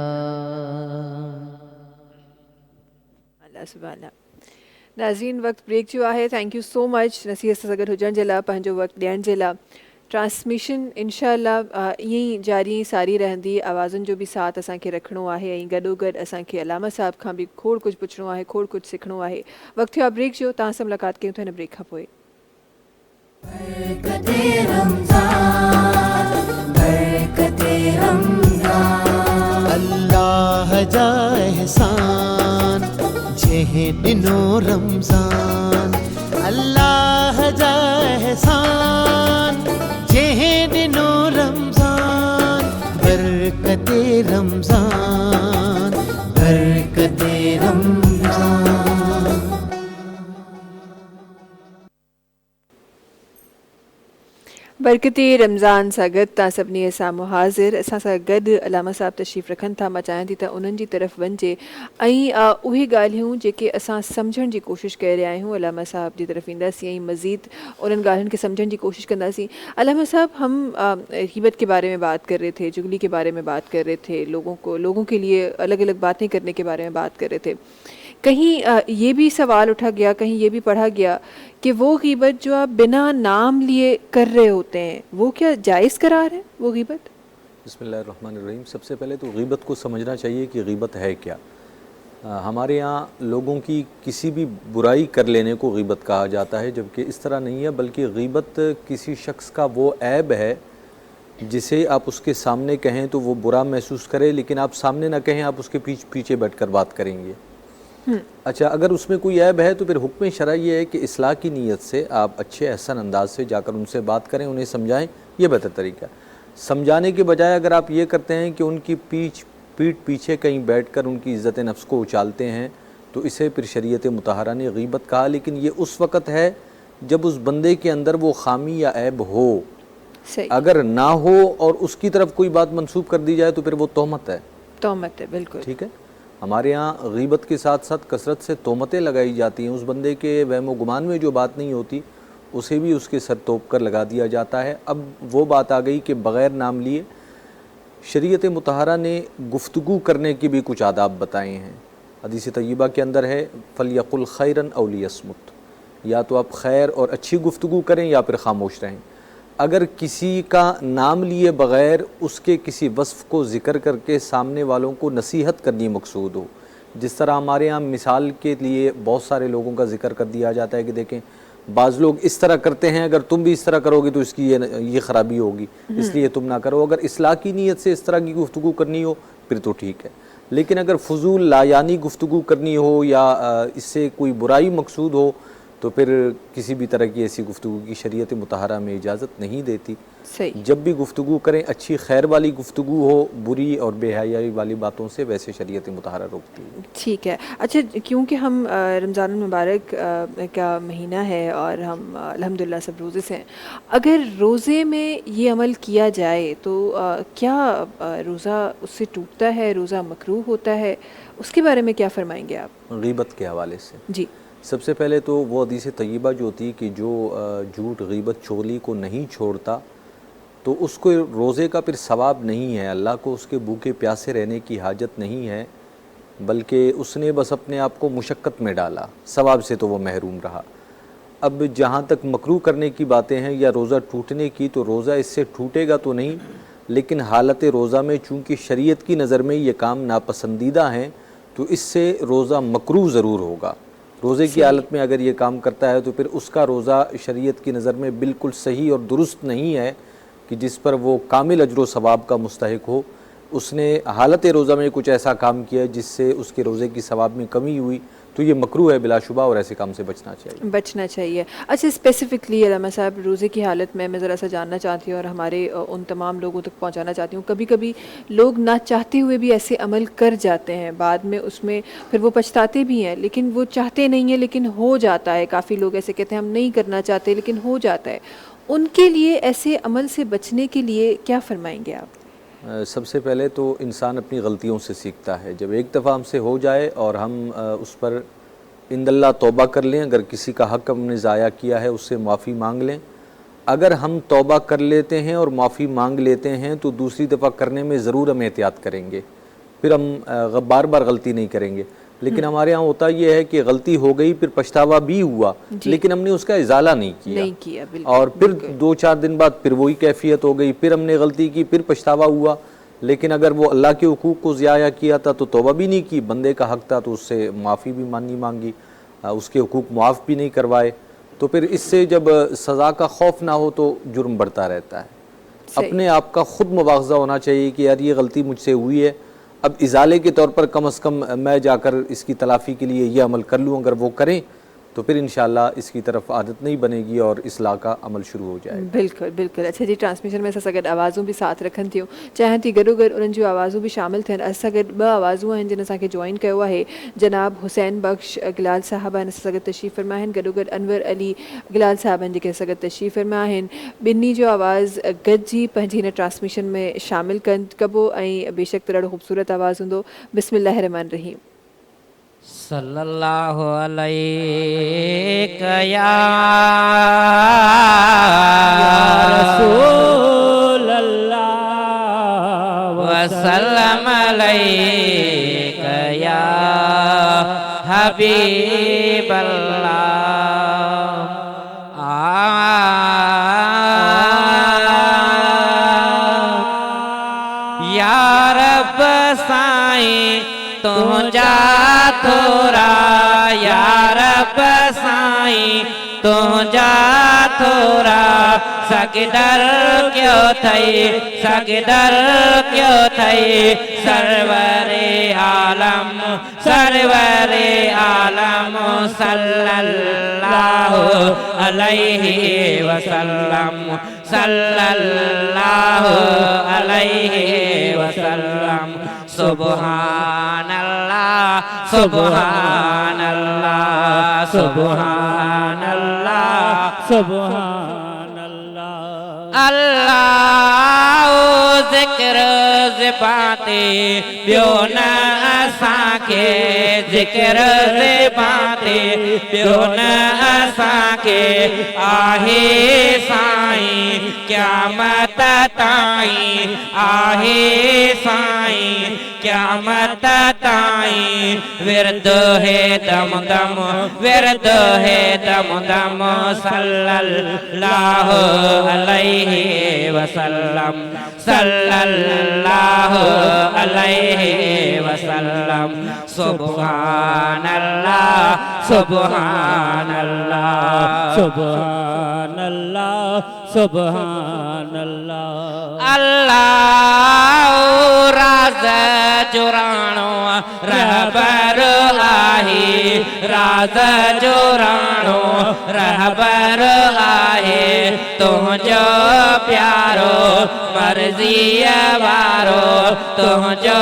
اللہ سبحان اللہ ناظرین وقت بریک جو ہے تھینک یو سو مچ نصیحت सां गॾु हुजण जे लाइ पंहिंजो वक़्तु ॾियण जे लाइ ट्रांसमिशन इंशाअल्लाह ईअं ई जारी सारी रहंदी आवाज़ुनि जो बि साथ असांखे रखिणो आहे ऐं गॾोगॾु असांखे अलामा साहिब खां बि खोड़ कुझु पुछिणो आहे खोड़ कुझु सिखणो आहे वक़्तु थियो आहे ब्रेक जो तव्हां सां मुलाक़ात कयूं था हिन ब्रेक खां पोइ अल्लाह जा एहसान जंहिं ॾिनो रमज़ान अल्लाह जा एहसान जंहिं ॾिनो रमज़ान बरकते रमज़ान बरकते रमज़ान बरकती रमज़ान सां गॾु तव्हां सभिनी साम्हूं हाज़िर असां सां गॾु अलामा साहिब तशरीफ़ रखनि था मां चाहियां थी त उन्हनि जी तरफ़ वञिजे ऐं उहे ॻाल्हियूं जेके असां सम्झण जी कोशिशि करे रहिया आहियूं अलामा साहिब जी तरफ़ ईंदासीं ऐं मज़ीद उन्हनि ॻाल्हियुनि खे सम्झण जी कोशिशि कंदासीं अलामा साहब हम ग़ीबत के बारे में बात कर रहे थे चुगली के बारे में बात कर रहे थे लोगों के लिए अलग अलग बातें करने के बारे में बात कर रहे थे कहीं ये भी सवाल उठा गया कहीं ये भी पढ़ा गया कि वो ग़ीबत जो आप बिना नाम लिए कर रहे होते हैं वो क्या जायज़ करार है वो ग़ीबत बिस्मिल्लाहिर्रहमानिर्रहीम सबसे पहले तो ग़ीबत को समझना चाहिए कि ग़ीबत है क्या हमारे यहाँ लोगों की किसी भी बुराई कर लेने को ग़ीबत कहा जाता है जबकि इस तरह नहीं है बल्कि ग़ीबत किसी शख्स का वो ऐब है जिसे आप उसके सामने कहें तो वो बुरा महसूस करे लेकिन आप सामने ना कहें आप उसके पीछे बैठकर बात करेंगे اچھا، اگر اس میں کوئی عیب ہے تو پھر حکم شرع یہ ہے کہ اصلاح کی نیت سے آپ اچھے احسن انداز سے جا کر ان سے بات کریں، انہیں سمجھائیں، یہ بہتر طریقہ ہے۔ سمجھانے کے بجائے اگر آپ یہ کرتے ہیں کہ ان کی پیٹھ پیچھے کہیں بیٹھ کر ان کی عزت نفس کو اچالتے ہیں تو اسے پھر شریعت مطہرہ نے غیبت کہا، لیکن یہ اس وقت ہے جب اس بندے کے اندر وہ خامی یا عیب ہو۔ صحیح، اگر نہ ہو اور اس کی طرف کوئی بات منسوب کر دی جائے تو پھر وہ تہمت ہے۔ تہمت ہے، بالکل ٹھیک ہے، ہمارے ہاں غیبت کے ساتھ ساتھ کثرت سے تہمتیں لگائی جاتی ہیں، اس بندے کے وہم و گمان میں جو بات نہیں ہوتی اسے بھی اس کے سر توپ کر لگا دیا جاتا ہے۔ اب وہ بات آ گئی کہ بغیر نام لیے شریعت مطہرہ نے گفتگو کرنے کے بھی کچھ آداب بتائے ہیں۔ حدیث طیبہ کے اندر ہے فَلْيَقُلْ خَيْرًا أَوْ لِيَصْمُتْ، یا تو آپ خیر اور اچھی گفتگو کریں یا پھر خاموش رہیں۔ اگر کسی کا نام لیے بغیر اس کے کسی وصف کو ذکر کر کے سامنے والوں کو نصیحت کرنی مقصود ہو، جس طرح ہمارے ہاں مثال کے لیے بہت سارے لوگوں کا ذکر کر دیا جاتا ہے کہ دیکھیں بعض لوگ اس طرح کرتے ہیں، اگر تم بھی اس طرح کرو گے تو اس کی یہ خرابی ہوگی، اس لیے تم نہ کرو۔ اگر اصلاح کی نیت سے اس طرح کی گفتگو کرنی ہو پھر تو ٹھیک ہے، لیکن اگر فضول لایانی گفتگو کرنی ہو یا اس سے کوئی برائی مقصود ہو تو پھر کسی بھی طرح کی ایسی گفتگو کی شریعت مطہرہ میں اجازت نہیں دیتی۔ صحیح، جب بھی گفتگو کریں اچھی خیر والی گفتگو ہو، بری اور بے حیائی والی باتوں سے ویسے شریعت مطہرہ روکتی ہے۔ ٹھیک ہے۔ اچھا، کیونکہ ہم رمضان المبارک کا مہینہ ہے اور ہم الحمدللہ سب روزے سے ہیں، اگر روزے میں یہ عمل کیا جائے تو کیا روزہ اس سے ٹوٹتا ہے، روزہ مکروہ ہوتا ہے؟ اس کے بارے میں کیا فرمائیں گے آپ؟ غیبت کے حوالے سے جی، سب سے پہلے تو وہ حدیث طیبہ جو ہوتی کہ جو جھوٹ غیبت چغلی کو نہیں چھوڑتا تو اس کو روزے کا پھر ثواب نہیں ہے، اللہ کو اس کے بھوکے پیاسے رہنے کی حاجت نہیں ہے، بلکہ اس نے بس اپنے آپ کو مشقت میں ڈالا، ثواب سے تو وہ محروم رہا۔ اب جہاں تک مکروہ کرنے کی باتیں ہیں یا روزہ ٹوٹنے کی، تو روزہ اس سے ٹوٹے گا تو نہیں، لیکن حالت روزہ میں چونکہ شریعت کی نظر میں یہ کام ناپسندیدہ ہیں تو اس سے روزہ مکروہ ضرور ہوگا۔ روزے کی حالت میں اگر یہ کام کرتا ہے تو پھر اس کا روزہ شریعت کی نظر میں بالکل صحیح اور درست نہیں ہے کہ جس پر وہ کامل اجر و ثواب کا مستحق ہو۔ اس نے حالت روزہ میں کچھ ایسا کام کیا جس سے اس کے روزے کی ثواب میں کمی ہوئی تو یہ مکروہ ہے بلا شبہ، اور ایسے کام سے بچنا چاہیے۔ اچھا، اسپیسیفکلی علامہ صاحب روزے کی حالت میں ذرا سا جاننا چاہتی ہوں اور ہمارے ان تمام لوگوں تک پہنچانا چاہتی ہوں، کبھی کبھی لوگ نہ چاہتے ہوئے بھی ایسے عمل کر جاتے ہیں، بعد میں اس میں پھر وہ پچھتاتے بھی ہیں، لیکن وہ چاہتے نہیں ہیں لیکن ہو جاتا ہے۔ کافی لوگ ایسے کہتے ہیں ہم نہیں کرنا چاہتے لیکن ہو جاتا ہے، ان کے لیے ایسے عمل سے بچنے کے لیے کیا فرمائیں گے آپ؟ سب سے پہلے تو انسان اپنی غلطیوں سے سیکھتا ہے، جب ایک دفعہ ہم سے ہو جائے اور ہم اس پر عند اللہ توبہ کر لیں، اگر کسی کا حق ہم نے ضائع کیا ہے اس سے معافی مانگ لیں۔ اگر ہم توبہ کر لیتے ہیں اور معافی مانگ لیتے ہیں تو دوسری دفعہ کرنے میں ضرور ہم احتیاط کریں گے، پھر ہم بار بار غلطی نہیں کریں گے۔ لیکن ہمارے ہاں ہوتا یہ ہے کہ غلطی ہو گئی، پھر پچھتاوا بھی ہوا لیکن ہم نے اس کا ازالہ نہیں کیا، اور پھر 2-4 دن بعد پھر وہی کیفیت ہو گئی، پھر ہم نے غلطی کی، پھر پچھتاوا ہوا۔ لیکن اگر وہ اللہ کے حقوق کو ضائع کیا تھا تو توبہ بھی نہیں کی، بندے کا حق تھا تو اس سے معافی بھی نہیں مانگی، اس کے حقوق معاف بھی نہیں کروائے، تو پھر اس سے جب سزا کا خوف نہ ہو تو جرم بڑھتا رہتا ہے۔ اپنے آپ کا خود مواخذہ ہونا چاہیے کہ یار یہ غلطی مجھ سے ہوئی ہے، اب ازالے کے طور پر کم از کم میں جا کر اس کی تلافی کے لیے یہ عمل کر لوں۔ اگر وہ کریں تو پھر انشاءاللہ اس کی طرف عادت نہیں بنے گی اور اصلاح کا عمل شروع ہو جائے گا۔ بالکل بالکل۔ اچھا جی، ٹرانسمیشن میں سگر آوازوں بھی ساتھ رکھن تھیوں چاہیں تھی گرو گر انہوں جو آوازوں بھی شامل تھے سگر ب آوازوں ہیں جن کے جوائن کیا ہوا ہے جناب حسین بخش گلال صاحبہ نے سگر تشریف فرماہن، گرو گر انور علی گلال صاحبہ جن سگر تشریف فرماہن، بنی جو آواز گج جی پنجی نے ٹرانسمیشن میں شامل کن کبو بے شک ترڑ خوبصورت آواز ہوں۔ بسم اللہ الرحمن الرحیم۔ صلی اللہ علیہ یا رسول اللہ وسلم علیہ یا حبیب اللہ۔ یا رب سائیں تجھا تھوڑا، یا رب سائیں तो जा थोरा सगदर क्यों थई सगदर क्यों थई सरवरे आलम सल्लल्लाहु अलैहि वसल्लम सल्लल्लाहु अलैहि वसल्लम सुब्हानल्लाह सुब्हानल्लाह सुब्हानल्लाह सुब्हानल्लाह। अल्लाह ज़िक्र ज़िबाते ॿियो न असांखे ज़िक्र ज़िबाते ॿियो न असांखे आहे साईं क़यामत ताईं आहे साईं क़यामत ताईं विरद है दम दम विरद है दम दम सल्लल्लाहु अलैहि वसल्लम सल्लल्लाहु अलैहि वसल्लम सुब्हानल्लाह सुब्हानल्लाह सुब्हानल्लाह सुब्हानल्लाह। अल्लाह राज जुराणो रहबर आहे राज जुराणो रहबर आहे तुंहिंजो प्यारो मर्ज़ीअ वारो तुंहिंजो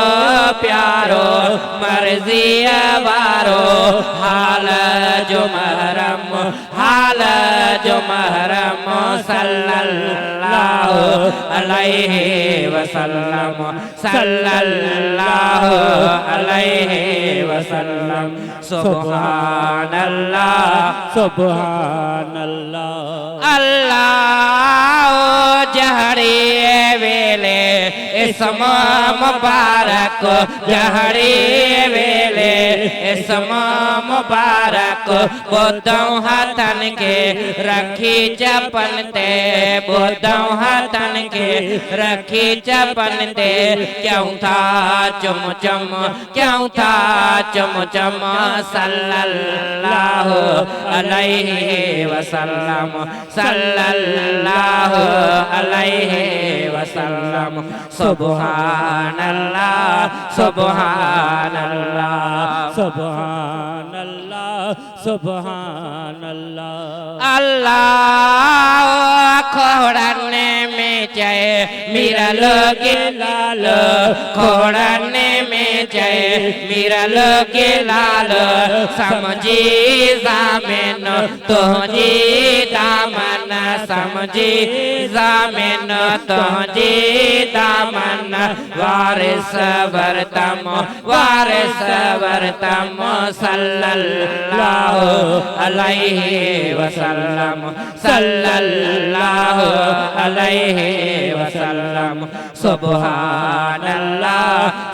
प्यारो मर्ज़ीअ वारो हाल जो महरम सल्लल्लाहु अलैहि वसल्लम सल्लल्लाहु अलैहि वसल्लम सुब्हानल्लाह सुब्हानल्लाह। अल्लाह जहरी वेले इसम मुबारक जहरी वेले इसम मुबारक ॿुधऊं हथन के रखी चपन ते ॿुधऊं हथन के रखी चपन ते क्यों था चुम चम क्यों था चुम चम सल्लल्लाहु अलैहि वसल्लम सल्लल्लाहु अलैहि वसल्लम सुब्हानल्लाह सुब्हानल्लाह सुब्हानल्लाह सुब्हानल्लाह। अल्लाह खोड़ने में जय मिरल गिलाल खोड़ने में जय मिरल गिलाल समझी ज़ामिन तुझी दामन समझी ज़ामिन तुझी दामन वारिस वर्तम सल्लल्लाहु अलैहि वसल्लम सल्लल्लाहु अलैहि वसल्लम सुब्हानल्लाह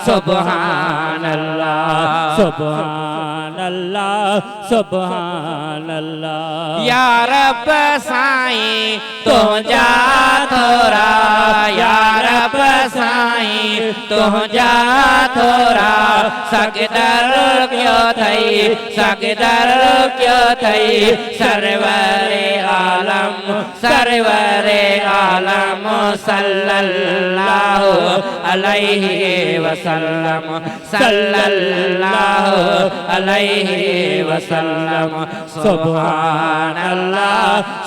सुब्हानल्लाह सुब्हानल्लाह सुब्हानल्लाह। या रब साईं तुंहिंजा थोरा या रब साईं तुंहिंजा थोरा सगदर क्यों थई सगदर क्यों थई सरवरे आलम सल्लल्लाहु अलैहि वसल्लम सल्लल्लाहु अलैहि वसल्लम सुब्हानल्लाह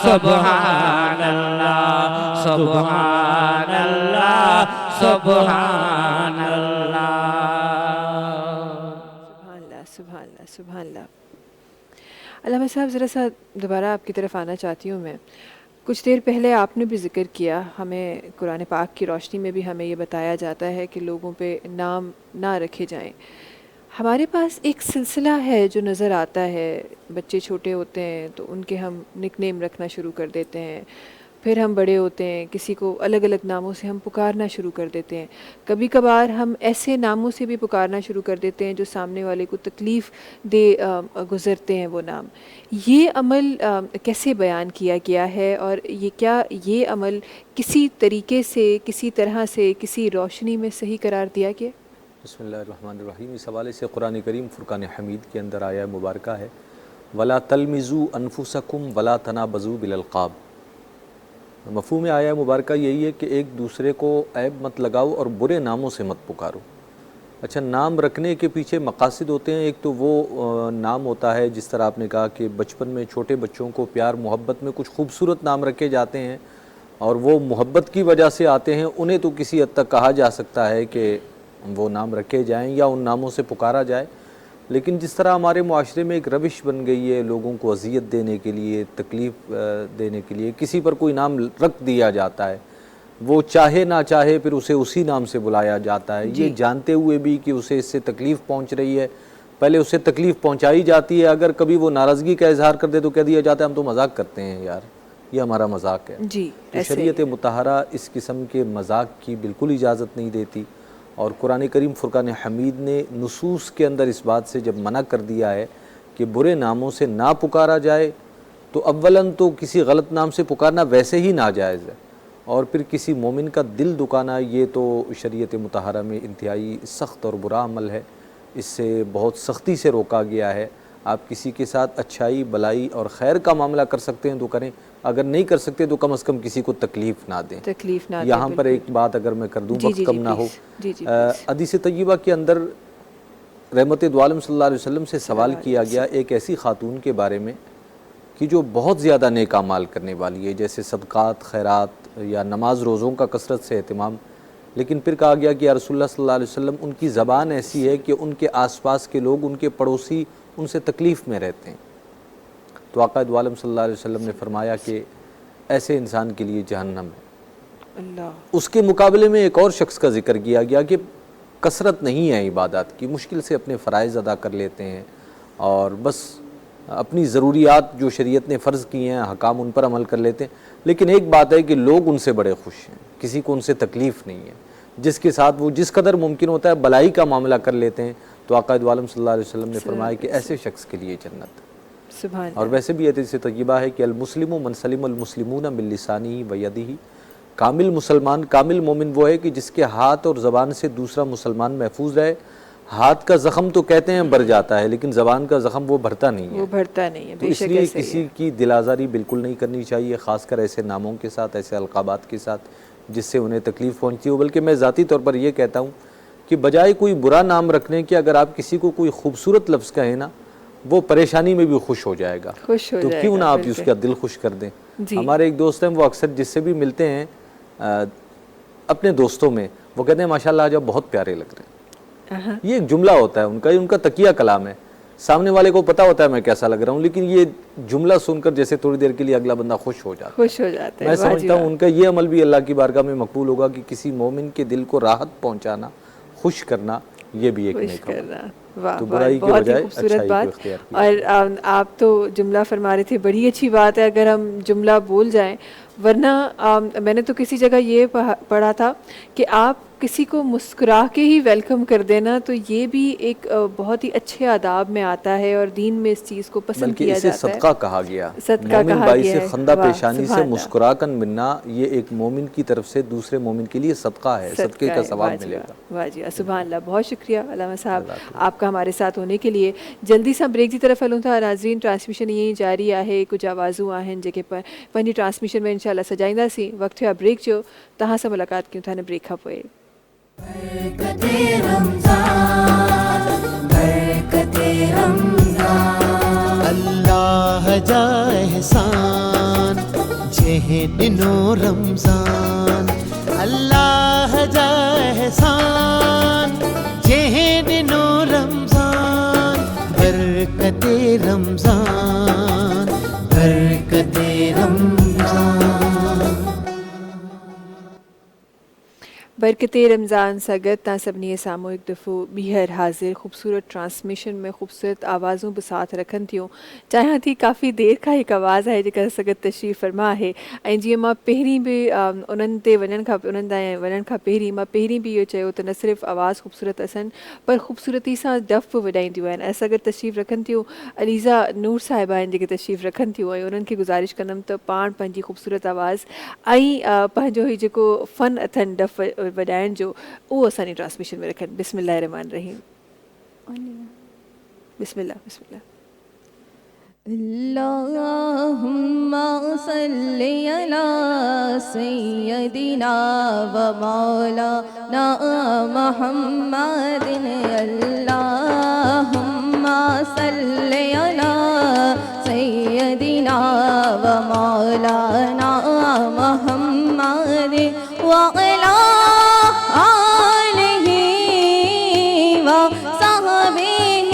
सुब्हानल्लाह सुब्हानल्लाह सुब्हानल्लाह। सुभान अल्लाह। अल्लामा साहब ज़रा सा दोबारा आपकी तरफ आना चाहती हूँ मैं। कुछ देर पहले आपने भी ज़िक्र किया, हमें कुरान पाक की रोशनी में भी हमें ये बताया जाता है कि लोगों पे नाम ना रखे जाएं। हमारे पास एक सिलसिला है जो नज़र आता है, बच्चे छोटे होते हैं तो उनके हम निकनेम रखना शुरू कर देते हैं, फिर हम बड़े होते हैं किसी को अलग अलग नामों से हम पुकारना शुरू कर देते हैं। कभी कभार हम ऐसे नामों से भी पुकारना शुरू कर देते हैं जो सामने वाले को तकलीफ़ दे गुज़रते हैं वो नाम। ये अमल कैसे बयान किया गया है और ये क्या ये अमल किसी तरीके से किसी तरह से किसी रोशनी में सही करार दिया गया? बिस्मिल्लाहिर्रहमानिर्रहीम। इस हवाले से कुरान करीम फुरकान हमीद के अंदर आया मुबारका है, ولا تلمزوا انفسکم ولا تنابزوا بالالقاب. مفہوم آیا مبارکہ یہی ہے کہ ایک دوسرے کو عیب مت لگاؤ اور برے ناموں سے مت پکارو. اچھا، نام رکھنے کے پیچھے مقاصد ہوتے ہیں. ایک تو وہ نام ہوتا ہے جس طرح آپ نے کہا کہ بچپن میں چھوٹے بچوں کو پیار محبت میں کچھ خوبصورت نام رکھے جاتے ہیں اور وہ محبت کی وجہ سے آتے ہیں. انہیں تو کسی حد تک کہا جا سکتا ہے کہ وہ نام رکھے جائیں یا ان ناموں سے پکارا جائے. لیکن جس طرح ہمارے معاشرے میں ایک روش بن گئی ہے لوگوں کو اذیت دینے کے لیے، تکلیف دینے کے لیے، کسی پر کوئی نام رکھ دیا جاتا ہے، وہ چاہے نہ چاہے پھر اسے اسی نام سے بلایا جاتا ہے، یہ جانتے ہوئے بھی کہ اسے اس سے تکلیف پہنچ رہی ہے. پہلے اسے تکلیف پہنچائی جاتی ہے، اگر کبھی وہ ناراضگی کا اظہار کر دے تو کہہ دیا جاتا ہے ہم تو مذاق کرتے ہیں یار، یہ ہمارا مذاق ہے. تو شریعت مطہرہ اس قسم کے مذاق کی بالکل اجازت نہیں دیتی. اور قرآن کریم فرقان حمید نے نصوص کے اندر اس بات سے جب منع کر دیا ہے کہ برے ناموں سے نہ پکارا جائے، تو اولاً تو کسی غلط نام سے پکارنا ویسے ہی ناجائز ہے، اور پھر کسی مومن کا دل دکانا یہ تو شریعت مطہرہ میں انتہائی سخت اور برا عمل ہے. اس سے بہت سختی سے روکا گیا ہے. آپ کسی کے ساتھ اچھائی بلائی اور خیر کا معاملہ کر سکتے ہیں تو کریں، اگر نہیں کر سکتے تو کم از کم کسی کو تکلیف نہ دیں. یہاں پر ایک بات اگر میں کر دوں، وقت کم نہ ہو. حدیث طیبہ کے اندر رحمت دو عالم صلی اللہ علیہ وسلم سے سوال کیا گیا ایک ایسی خاتون کے بارے میں کہ جو بہت زیادہ نیک اعمال کرنے والی ہے، جیسے صدقات، خیرات یا نماز روزوں کا کثرت سے اہتمام. لیکن پھر کہا گیا کہ یا رسول اللہ صلی اللہ علیہ وسلم ان کی زبان ایسی ہے کہ ان کے آس پاس کے لوگ، ان کے پڑوسی ان سے تکلیف میں رہتے ہیں. تو آقا دو عالم صلی اللہ علیہ وسلم نے فرمایا کہ ایسے انسان کے لیے جہنم ہے. اس کے مقابلے میں ایک اور شخص کا ذکر کیا گیا کہ کثرت نہیں ہے عبادات کی، مشکل سے اپنے فرائض ادا کر لیتے ہیں اور بس اپنی ضروریات جو شریعت نے فرض کی ہیں حکام ان پر عمل کر لیتے ہیں. لیکن ایک بات ہے کہ لوگ ان سے بڑے خوش ہیں، کسی کو ان سے تکلیف نہیں ہے، جس کے ساتھ وہ جس قدر ممکن ہوتا ہے بلائی کا معاملہ کر لیتے ہیں. تو آقا دو عالم صلی اللہ علیہ وسلم نے فرمایا کہ ایسے شخص کے لیے جنت. اور ویسے بھی حدیث طیبہ ہے کہ المسلم من سلم المسلمون من لسانہ و یدہ. کامل مسلمان، کامل مومن وہ ہے کہ جس کے ہاتھ اور زبان سے دوسرا مسلمان محفوظ رہے. ہاتھ کا زخم تو کہتے ہیں بھر جاتا ہے، لیکن زبان کا زخم وہ بھرتا نہیں ہے. تو اس لیے کسی کی دل آزاری بالکل نہیں کرنی چاہیے، خاص کر ایسے ناموں کے ساتھ، ایسے القابات کے ساتھ جس سے انہیں تکلیف پہنچتی ہو. بلکہ میں ذاتی طور پر یہ کہتا ہوں کہ بجائے کوئی برا نام رکھنے کے اگر آپ کسی کو کوئی خوبصورت لفظ کہیں نا، وہ پریشانی میں بھی خوش ہو جائے گا. تو کیوں نہ آپ اس کا دل خوش کر دیں. ہمارے ایک دوست ہیں، وہ اکثر جس سے بھی ملتے ہیں اپنے دوستوں میں، وہ کہتے ہیں ماشاءاللہ آج آپ بہت پیارے لگ رہے ہیں. یہ ایک جملہ ہوتا ہے ان کا تقیہ کلام ہے. سامنے والے کو پتا ہوتا ہے میں کیسا لگ رہا ہوں، لیکن یہ جملہ سن کر جیسے تھوڑی دیر کے لیے اگلا بندہ خوش ہو جاتا ہے. میں سمجھتا ہوں ان کا یہ عمل بھی اللہ کی بارگاہ میں مقبول ہوگا کہ کسی مومن کے دل کو راحت پہنچانا، خوش کرنا، یہ بھی ایک نیک عمل ہے. تو برائی کے بجائے اچھائی کو اختیار کیا. اور آپ تو جملہ فرما رہے تھے، بڑی اچھی بات ہے اگر ہم جملہ بول جائیں. ورنہ میں نے تو کسی جگہ یہ پڑھا تھا کہ آپ کسی کو مسکرا کے ہی ویلکم کر دینا، تو یہ بھی ایک بہت ہی اچھے آداب میں آتا ہے اور دین میں اس چیز کو پسند کیا جاتا ہے. بلکہ اسے صدقہ کہا گیا. مومن بھائی سے خندہ پیشانی سے مسکرا کر ملنا، یہ ایک مومن کی طرف سے دوسرے مومن کے لیے صدقہ ہے، صدقے کا ثواب ملے گا. واہ جی، سبحان اللہ. بہت شکریہ علامہ صاحب آپ کا ہمارے ساتھ ہونے کے لیے. جلدی سا بریک کی طرف ہلوں تھا ناظرین. ٹرانسمیشن یہیں جاری ہے، کچھ آوازوں آہن جے پنجی ٹرانسمیشن میں انشاءاللہ سجائندہ سی. وقت ہے بریک جو تہاں سے ملاقات کیوں تھا نے بریک کھا پوئے. برکتے رمضان، برکتے رمضان. اللہ جا احسان جہ ڈنو رمضان. اللہ جا احسان جہ ڈنو رمضان. برکتے رمضان، برکتے رمضان. برکت رمضان سگت تا سبنی سامو ایک دفعہ بیہر حاضر خوبصورت ٹرانسمیشن میں خوبصورت آوازوں پہ ساتھ رکھن تھیوں. چاہاں تھی کافی دیر کا ایک آواز ہے جکا سگت تشریف فرما ہے. جی ماں پہری بھی انہن تے ونن کھا پہری ماں پہری بھی یہ چاہو تو نہ صرف آواز خوبصورت اسن پر خوبصورتی سا ڈف ودائیں دیو ہیں. ایسا اگر تشریف رکھن تھیوں علیزہ نور صاحبہ ہیں جگہ تشریف رکھن تھیوں انہن کی گزارش کرنم تو پان پنجی خوبصورت آواز آئی پنجو ہی جکو فن اتھن ڈف وڈائن جو او اسانی ٹرانسمیشن میں رکھن. بسم اللہ الرحمن الرحیم. بسم اللہ بسم اللہ. اللهم صل على سيدنا ومولانا محمد اللهم صل على سيدنا ومولانا محمد وعلى آله وصحبه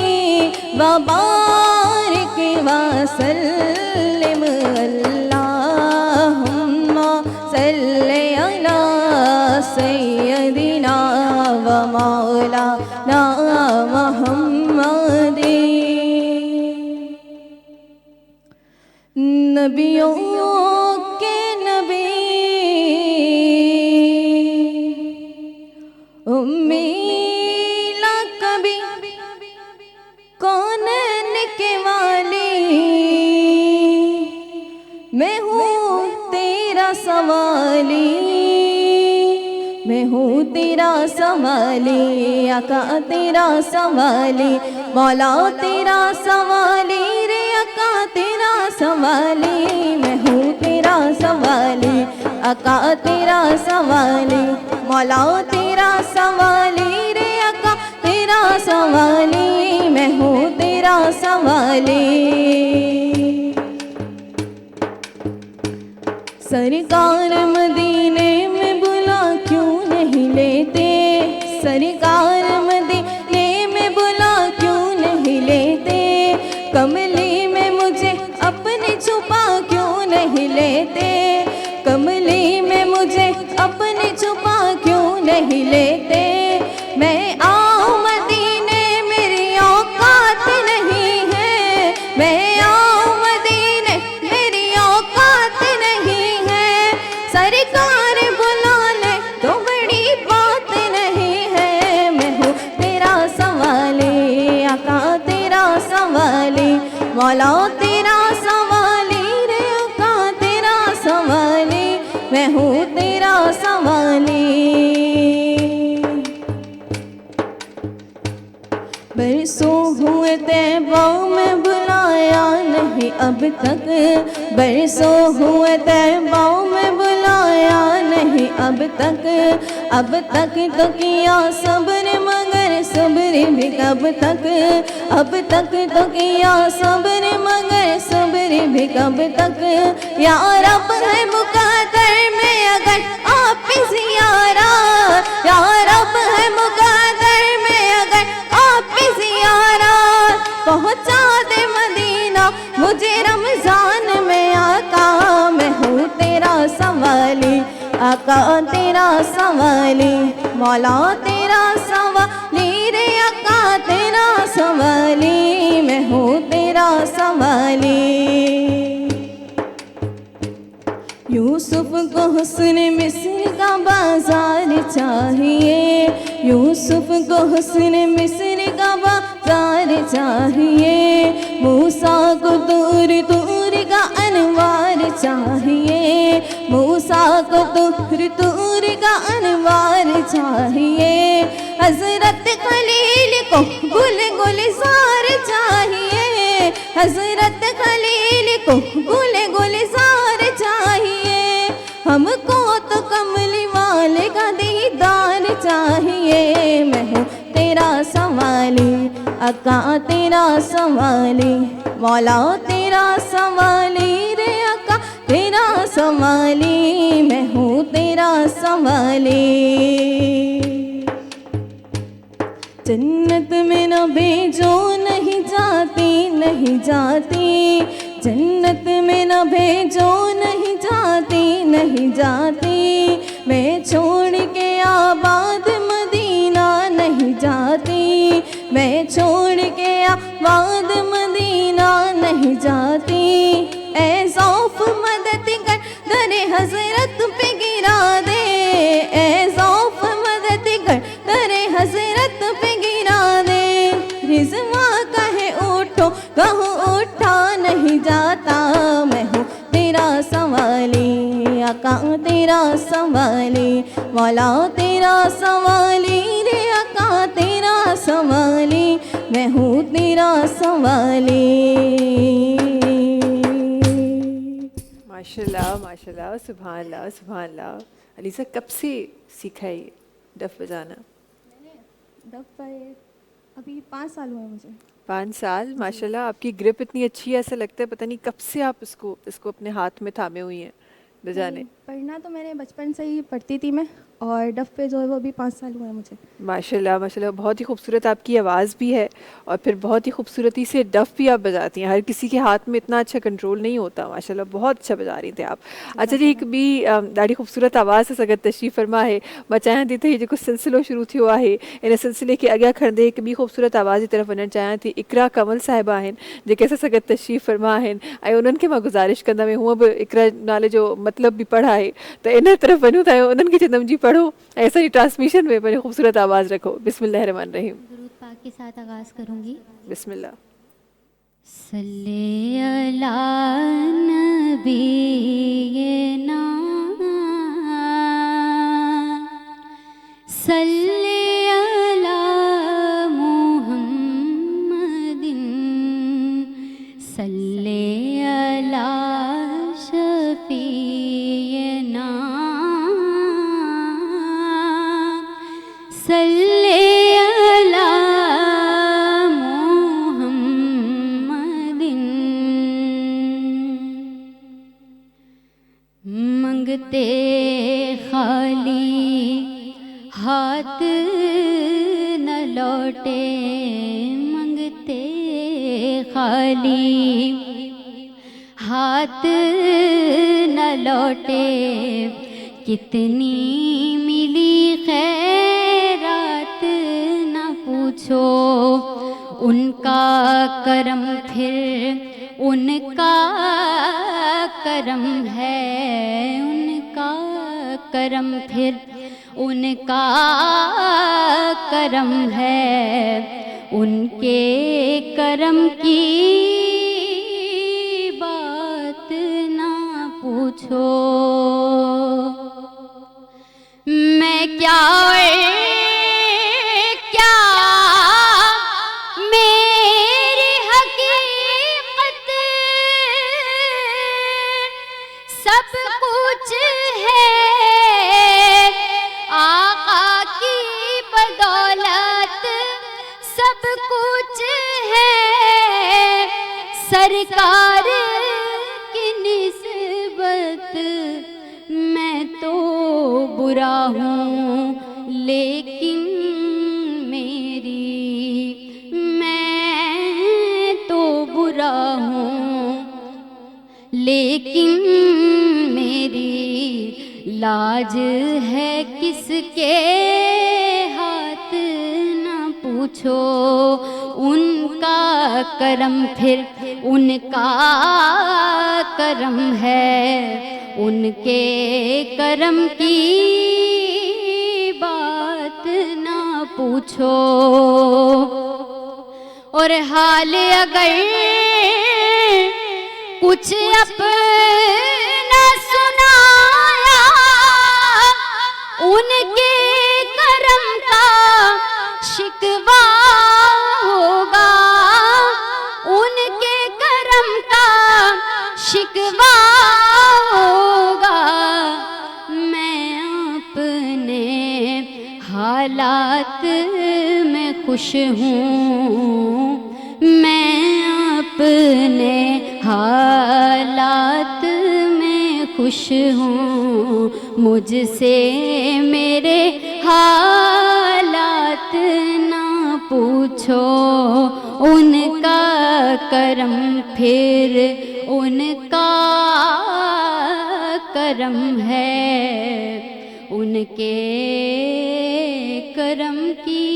وبارك وسلم اللهم صل على سيدنا ومولانا محمد نبیوں کے نبی امیلا کبھی کون کے والی میں ہوں تیرا سوالی میں ہوں تیرا سوالی آقا تیرا سوالی مولا تیرا سوالی رے آقا تیرا سوالی میں ہوں تیرا سوالی آقا تیرا سوالی مولا تیرا سوالی رے آقا تیرا سوالی میں ہوں تیرا سوالی سرکار مدینے میں بلا کیوں نہیں لیتے سرکار مدینے میں بلا کیوں نہیں لیتے کملی میں مجھے اپنے چھپا کیوں نہیں لیتے کملی میں مجھے اپنے چھپا کیوں نہیں لیتے میں آؤں مدینے میری اوقات نہیں ہے میں آؤں مدینے میری اوقات نہیں ہے سرکار بلا لے تو بڑی بات نہیں ہے میں ہوں تیرا سوالی آقا تیرا سوالی مولا تیرا سوالی رے آقا تیرا سوالی میں ہوں تیرا سوالی برسوں ہوئے طیبہ میں بلایا نہیں اب تک برسوں ہوئے طیبہ میں بلایا نہیں اب تک تو کیا صبر مگر صبر بھی کب تک اب تک تو کیا صبر مگر صبر بھی کب تک یا رب ہے مقدر میں اگر آپ زیارہ یا رب ہے مقدر میں اگر آپ زیارہ پہنچا دے مدینہ مجھے رمضان میں آقا میں ہوں تیرا سوالی آقا تیرا سوالی مولا تیرا سوالی رے آقا تیرا سوالی میں ہوں تیرا سوالی یوسف کو حسن مصر کا بازار چاہیے یوسف کو حسن مصر کا بازار چاہیے موسیٰ کو طور کا انوار چاہیے موسیٰ کو طور کا انوار چاہیے حضرت خلیل کو گلزار چاہیے حضرت خلیل کو گلزار چاہیے ہم کو تو کملی والے کا دیدار چاہیے میں ہوں تیرا سوالی آقا تیرا سوالی مولا تیرا سوالی رے آقا تیرا سوالی میں ہوں تیرا سوالی جنت میں نہ بھیجو نہیں جاتی نہیں جاتی جنت میں نہ بھیجو نہیں جاتی نہیں جاتی میں چھوڑ کے آباد مدینہ نہیں جاتی میں چھوڑ کے آباد مدینہ نہیں جاتی اے ذوف مدد کر در حضرت پہ گرا دے اے ذوف مدد کر در حضرت پہ گرا دے رضوا کہے اٹھو کہوں اٹھا نہیں جاتا میں ہوں تیرا سوالی آقا تیرا سوالی مولا تیرا سوالی رے آقا تیرا سوالی میں ہوں تیرا سوالی माशाल्लाह माशाल्लाह, सुभान अल्लाह सुभान अल्लाह। अलीसा कब से सीखा है ये डफ बजाना? डफ पर अभी 5 साल हुए मुझे। 5 साल, माशाल्लाह। आपकी ग्रिप इतनी अच्छी है, ऐसा लगता है पता नहीं कब से आप इसको अपने हाथ में थामे हुई हैं बजाने। पढ़ना तो मैंने बचपन से ही पढ़ती थी मैं, और डफ पे जो है वो भी 5 साल हुए हैं मुझे। माशाल्लाह माशाल्लाह, बहुत ही खूबसूरत आपकी आवाज़ भी है और फिर बहुत ही खूबसूरती से डफ भी आप बजाती हैं। हर किसी के हाथ में इतना अच्छा कंट्रोल नहीं होता, माशाल्लाह बहुत अच्छा बजा रही थे आप। अच्छा जी, एक भी ॾाढी खूबसूरत आवाज़ से सगत तशरीफ़ फरमा है। मां चाहियां थी त जेको सिलसिलो शुरू थियो आहे इन सिलसिले खे अॻियां खणंदे हिकु ॿी खूबसूरत आवाज़ जी तरफ़ वञणु चाहियां थी। इकरा कंवल साहिबा आहिनि जेके असां सगत तशरीफ़ फरमा आहिनि, ऐं उन्हनि खे मां गुज़ारिश कंदमि, हूअं बि इकरा नाले जो मतिलबु बि पढ़ा आहे, त इन तरफ़ वञूं था, उन्हनि खे चवंदमि जी पढ़ो ऐं असांजी ट्रांसमिशन में पंहिंजी खूबसूरत आवाज़ रखो। बिस्मिल्लाहिर्रहमानिर्रहीम। दुरूद पाक के साथ आगाज़ करूँगी। बिस्मिल्लाह। सल्ले अला नबीना सल्ले अला मुहम्मदिन सल्ले अला शफीना सल्ले अला मुहम्मदिन। मंगते खाली हाथ न लौटे, मंगते खाली हाथ न लौटे, कितनी मिली खैरात न पूछो, उनका करम फिर उनका करम है, उनका करम फिर उनका करम है, उनके करम की बात ना पूछो। मैं क्या मेरी हकीकत सब कुछ है, आका की बदौलत सब कुछ है, सरकार की निस्बत मैं तो बुरा हूँ, लेकिन मैं तो बुरा हूँ, लेकिन मेरी लाज है किसके हाथ ना पूछो, उनका करम फिर उनका करम है, उनके करम की बात ना पूछो। और हाल अगर कुछ अपना सुनाया, उनके करम का शिकवा होगा, उनके करम का शिकवा होगा। मैं अपने हालात में खुश हूँ, मैं अपने हालात में खुश हूँ, मुझसे मेरे हालात ना पूछो, उनका करम फिर उनका करम है, उनके करम की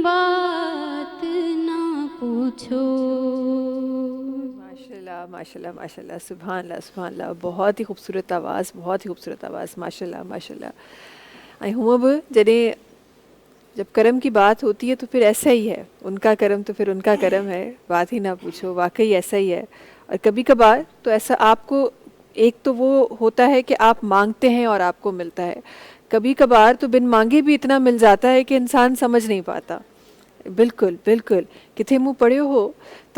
बात ना पूछो। माशाल्लाह माशाल्लाह माशाल्लाह, सुभान अल्लाह सुभान अल्लाह। बहुत ही खूबसूरत आवाज़, बहुत ही खूबसूरत आवाज़, माशाल्लाह माशाल्लाह। ऐं हूअं बि जॾहिं जब करम की बात होती है तो फिर ऐसा ही है, उनका करम तो फिर उनका करम है, बात ही ना पूछो, वाकई ऐसा ही है। और कभी कभार तो ऐसा आपको, एक तो वो होता है कि आप मांगते हैं और आपको मिलता है, कभी कभार तो बिन मांगे भी इतना मिल जाता है कि इंसान समझ नहीं पाता। बिल्कुलु बिल्कुलु किथे मूं पढ़ियो हो त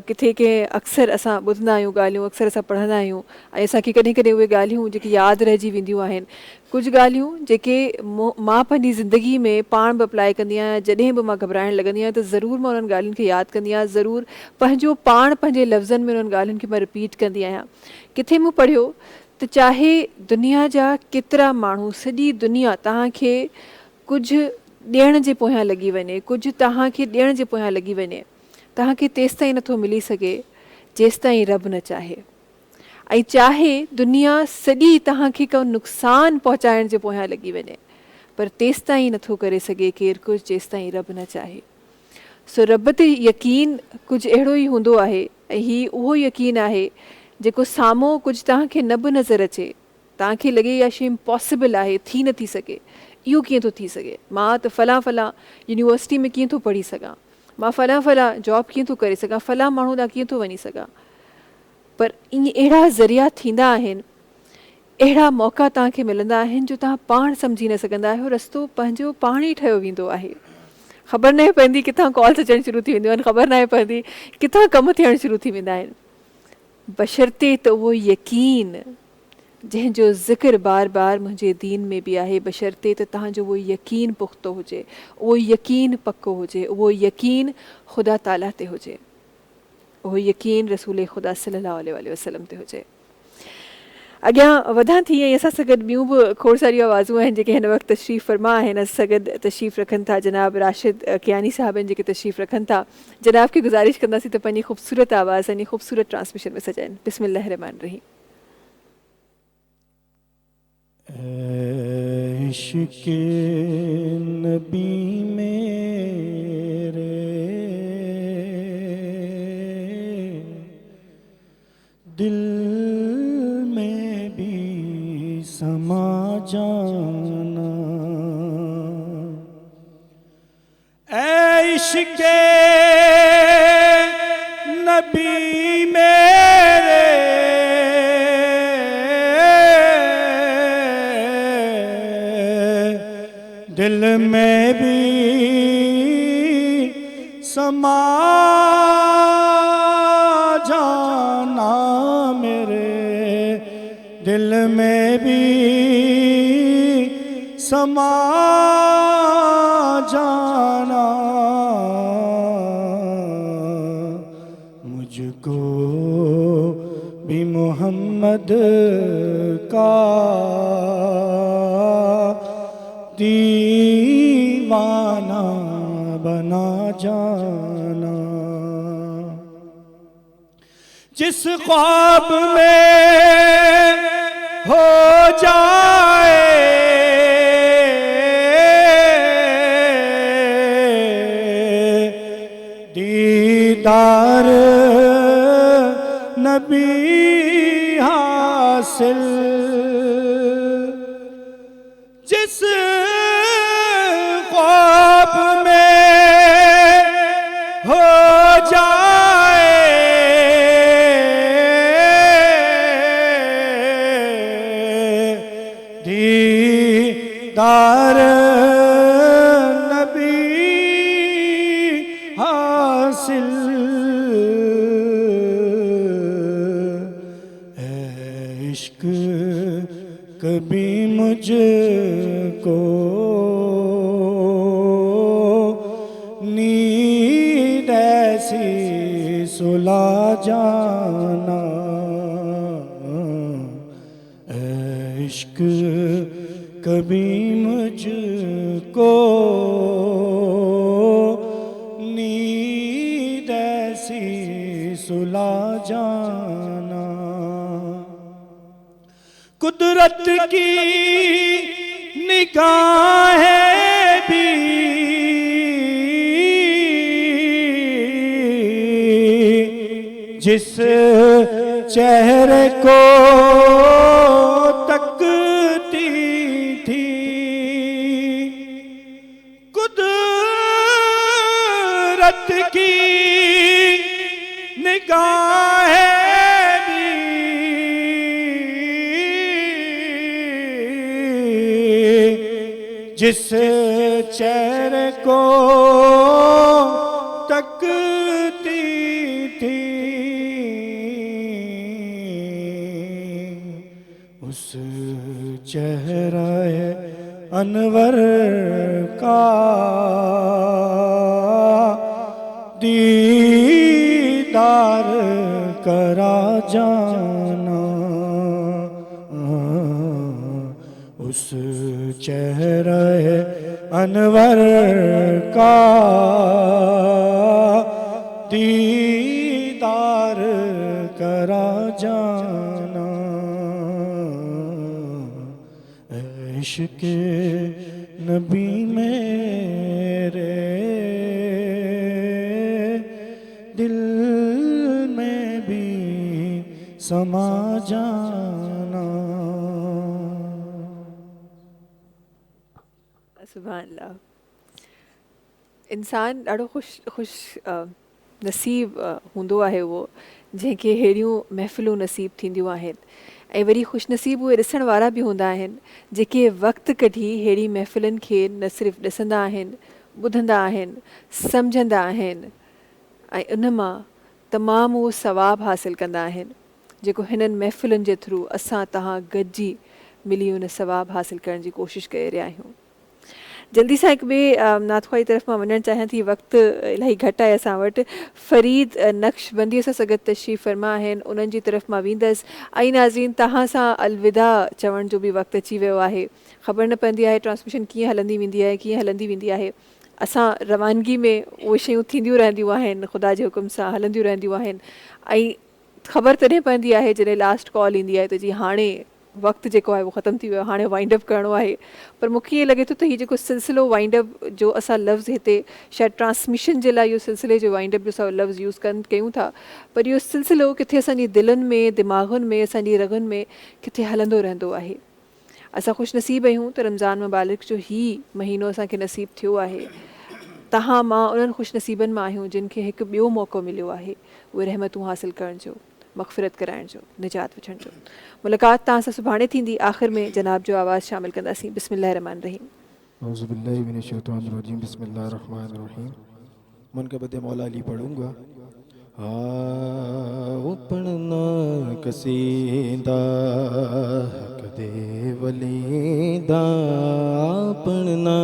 किथे कंहिं अक्सर असां ॿुधंदा आहियूं ॻाल्हियूं, अक्सर असां पढ़ंदा आहियूं ऐं असांखे कॾहिं कॾहिं उहे ॻाल्हियूं जेके यादि रहिजी वेंदियूं आहिनि। कुझु ॻाल्हियूं जेके मां पंहिंजी ज़िंदगी में पाण बि अप्लाई कंदी आहियां, जॾहिं बि मां घबराइण लॻंदी आहियां त ज़रूरु मां उन्हनि ॻाल्हियुनि खे यादि कंदी आहियां, ज़रूरु पंहिंजो पाण पंहिंजे लफ़्ज़नि में उन्हनि ॻाल्हियुनि खे मां रिपीट कंदी आहियां। किथे मूं पढ़ियो त चाहे दुनिया जा केतिरा माण्हू, सॼी दुनिया तव्हांखे कुझु ॾियण जे पोयां लॻी वञे, कुझु तव्हांखे ॾियण जे पोयां लॻी वञे, तव्हांखे तेसि ताईं नथो मिली सघे जेसि ताईं रब न चाहे। ऐं चाहे दुनिया सॼी तव्हांखे को नुक़सानु पहुचाइण जे पोयां लॻी वञे, पर तेसि ताईं नथो करे सघे केरु कुझु जेसि ताईं रब न चाहे। सो रब ते यकीन कुझु अहिड़ो ई हूंदो आहे ऐं हीउ उहो यकीन आहे जेको साम्हूं कुझु तव्हांखे न बि नज़र अचे, तव्हांखे लॻे इहा शइ इम्पॉसिबल आहे, थी नथी सघे, इहो कीअं थो थी सघे, मां त फलां फलां यूनिवर्सिटी में कीअं थो पढ़ी सघां, मां फलां फलां जॉब कीअं थो करे सघां, फलां माण्हू ॾांहुं कीअं थो वञी सघां। पर ईअं अहिड़ा ज़रिया थींदा आहिनि, अहिड़ा मौक़ा तव्हांखे मिलंदा आहिनि जो तव्हां पाण सम्झी न सघंदा आहियो, रस्तो पंहिंजो पाण ई ठहियो वेंदो आहे। ख़बर न पवंदी किथां कॉल्स अचणु शुरू थी वेंदियूं आहिनि, ख़बर न पवंदी किथां कमु थियणु शुरू थी वेंदा आहिनि, बशर्ते त उहो यकीन जंहिंजो ज़िक्र बार बार मुंहिंजे दीन में बि आहे, बशर्ते त तव्हांजो उहो यकीन पुख़्तो हुजे, उहो यकीन पको हुजे, उहो यकीन ख़ुदा ताला ते हुजे, उहो यकीन रसूल ख़ुदा सल्लल्लाहु अलैहि वसल्लम ते हुजे। अॻियां वधां थी ऐं असां सां गॾु ॿियूं बि खोड़ सारियूं आवाज़ूं आहिनि जेके हिन वक़्तु तशरीफ़ फरमा आहिनि, असां सां गॾु तशरीफ़ रखनि था जनाब राशिद कियानी साहब आहिनि जेके तशरीफ़ रखनि था। जनाब खे गुज़ारिश कंदासीं त पंहिंजी ख़ूबसूरत आवाज़ यानी ख़ूबसूरत ट्रांसमिशन में सजाइनि। बिस्मिल्लाह रहमान रहीम। इश्क़ नबी मेरे दिल में भी समा जाना, ऐ इश्क़ नबी मेरे दिल में भी समा जाना, मेरे दिल में भी समा जाना, मुझको भी मोहम्मद का दीवाना बना जाना। जिस ख्वाब में हो जाए दीदार नबी हासिल, जिस ख्वाब में हो जाए दीदार नबी हासिल, ऐ इश्क कभी मुझको नींद ऐसी सुला जाना, ऐ इश्क कभी मुझको नींद ऐसी सुला जाना। कुदरत की निगाहें भी जिस चेहरे को तकती थी, कुदरत की निगाहें जिस चेहरे को तकती थी उस चेहरा अनवर का दीदार करा जाना, उस चेहरा अनवर का दीदार करा जाना। इश्क़ नबी मेरे दिल में भी समा जाना। सुभान अल्लाह। इंसान ॾाढो ख़ुश नसीब हूंदो आहे उहो जंहिंखे अहिड़ियूं महफ़िलूं नसीब थींदियूं आहिनि ऐं वरी ख़ुशनसीब उहे ॾिसण वारा बि हूंदा आहिनि जेके वक़्तु कढी अहिड़ी महफ़िलनि खे न सिर्फ़ु ॾिसंदा आहिनि, ॿुधंदा आहिनि, सम्झंदा आहिनि ऐं उन मां तमामु उहो सवाबु हासिलु कंदा आहिनि जेको हिननि महफ़िलुनि जे थ्रू असां तव्हां गॾिजी मिली उन सवाबु हासिलु करण जी कोशिशि करे रहिया आहियूं। जल्दी सां हिकु ॿिए नातख़्वा जी तरफ़ मां वञणु चाहियां थी, वक़्तु इलाही घटि आहे असां वटि। फ़रीद नक्शबंदीअ सां सगत तशरीफ़ फ़रमा आहिनि, उन्हनि जी तरफ़ मां वेंदसि। ऐं नाज़रीन, तव्हां सां अलविदा चवण जो बि वक़्तु अची वियो आहे। ख़बर न पवंदी आहे ट्रांसमिशन कीअं हलंदी वेंदी आहे, कीअं हलंदी वेंदी आहे। असां रवानगी में उहे शयूं थींदियूं रहंदियूं आहिनि, ख़ुदा जे हुकुम सां हलंदियूं रहंदियूं आहिनि ऐं ख़बर तॾहिं पवंदी आहे जॾहिं लास्ट कॉल ईंदी आहे त जी हाणे वक़्तु जेको आहे उहो ख़तमु थी वियो, हाणे वाइंड अप करिणो आहे। पर मूंखे ईअं लॻे थो त हीउ जेको सिलसिलो वाइंड अप जो असां लफ़्ज़ हिते शायदि ट्रांसमिशन जे लाइ इहो सिलसिले जो वाइंड अप जो असां लफ़्ज़ यूज़ कयूं था, पर इहो सिलसिलो किथे असांजी दिलनि में, दिमाग़ुनि में, असांजी रगुनि में किथे हलंदो रहंदो आहे। असां ख़ुशनसीब आहियूं त रमज़ान मुबारक जो ही महीनो असांखे नसीबु थियो आहे। तव्हां मां उन्हनि ख़ुशनसीबनि मां आहियूं जिन खे हिकु ॿियो मौक़ो मिलियो आहे उहे रहमतूं हासिलु करण जो, मग़फ़िरत कराइण जो, निजात वठण जो। मुलाक़ात तव्हां सां सुभाणे थींदी। आख़िर में जनाब जो आवाज़ शामिल कंदासीं। बिस्मिल्लाहिर्रहमानिर्रहीम। औज़ुबिल्लाहिमिनश्शैतानिर्रजीम। बिस्मिल्लाहिर्रहमानिर्रहीम। मुनक़बत मौला अली पढ़ूँगा। आओ पढ़ना कसीदा हक़ दे वलीदा, पढ़ना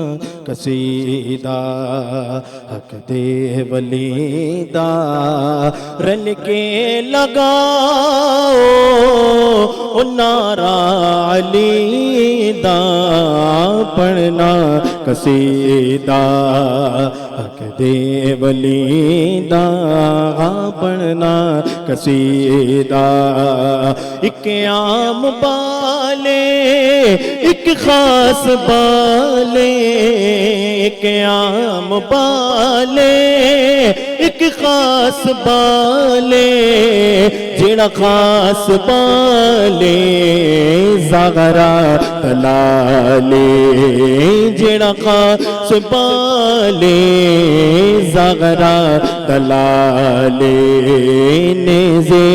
कसीदा हक़ दे वलीदा, रल के लगाओ नारा अली दा, पढ़ना कसीदा हक़ दे वलीदा, पढ़ना कसीदा। एक आम बाले एक ख़ास बाले, एक आम बाले एक ख़ास बाले, जेड़ा ख़ास बाले ज़ग़रा तलाले, जेड़ा ख़ास बाले ज़ग़रा तलाले, नेज़े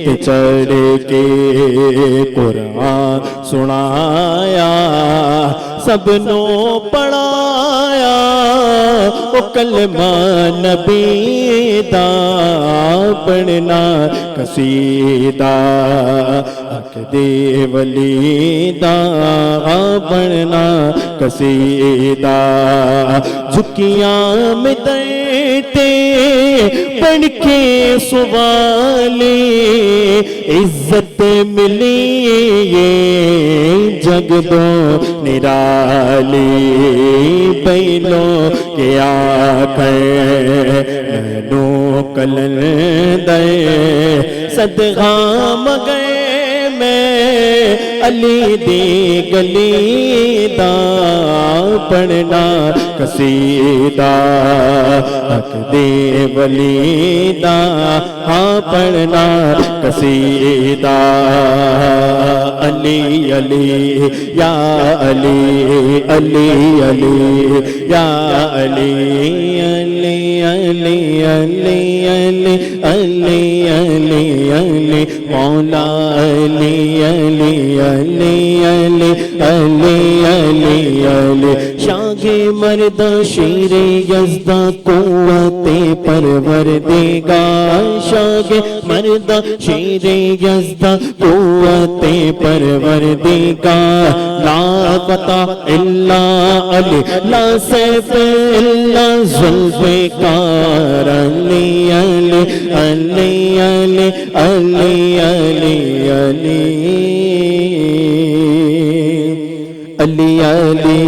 ते चढ़ के कुरान सुनाया, सबनो पढ़ाया ओ कलमा नबी दा, पढ़ना कसीदा हक़ दे वलीदा, पढ़ना कसीदा। झुकियां में दरते पढ़ के सवाले, इज्जत मिली ये जग दो निराली, बैलो के आकर नैनो कलन दे, सदगा मगर मैं अली दी गली दा, पढ़ना कसीदा हक़ दे वलीदा, पढ़ना कसीदा। अली अली या अली, अली अली या अली, अली अली अली अली अली अली अली मौला अली, अली अली अली अली علی علی شاہ مرد شیر یزدہ قوت پروردگار شاہ مرد شیر یزدہ قوت پروردگار لا فتح الا علی لا سیف الا ذوالفقار علی علی علی علی علی علی علی علی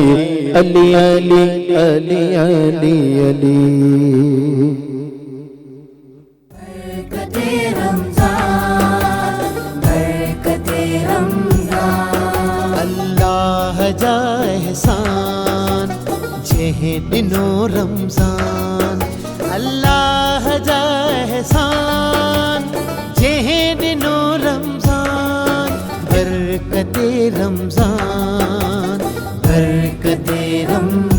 علی علی علی علی علی برکت رمضان برکت رمضان اللہ جا احسان جہنو رمضان اللہ جا احسان جہنو رمضان برکت رمضان برکت رمضان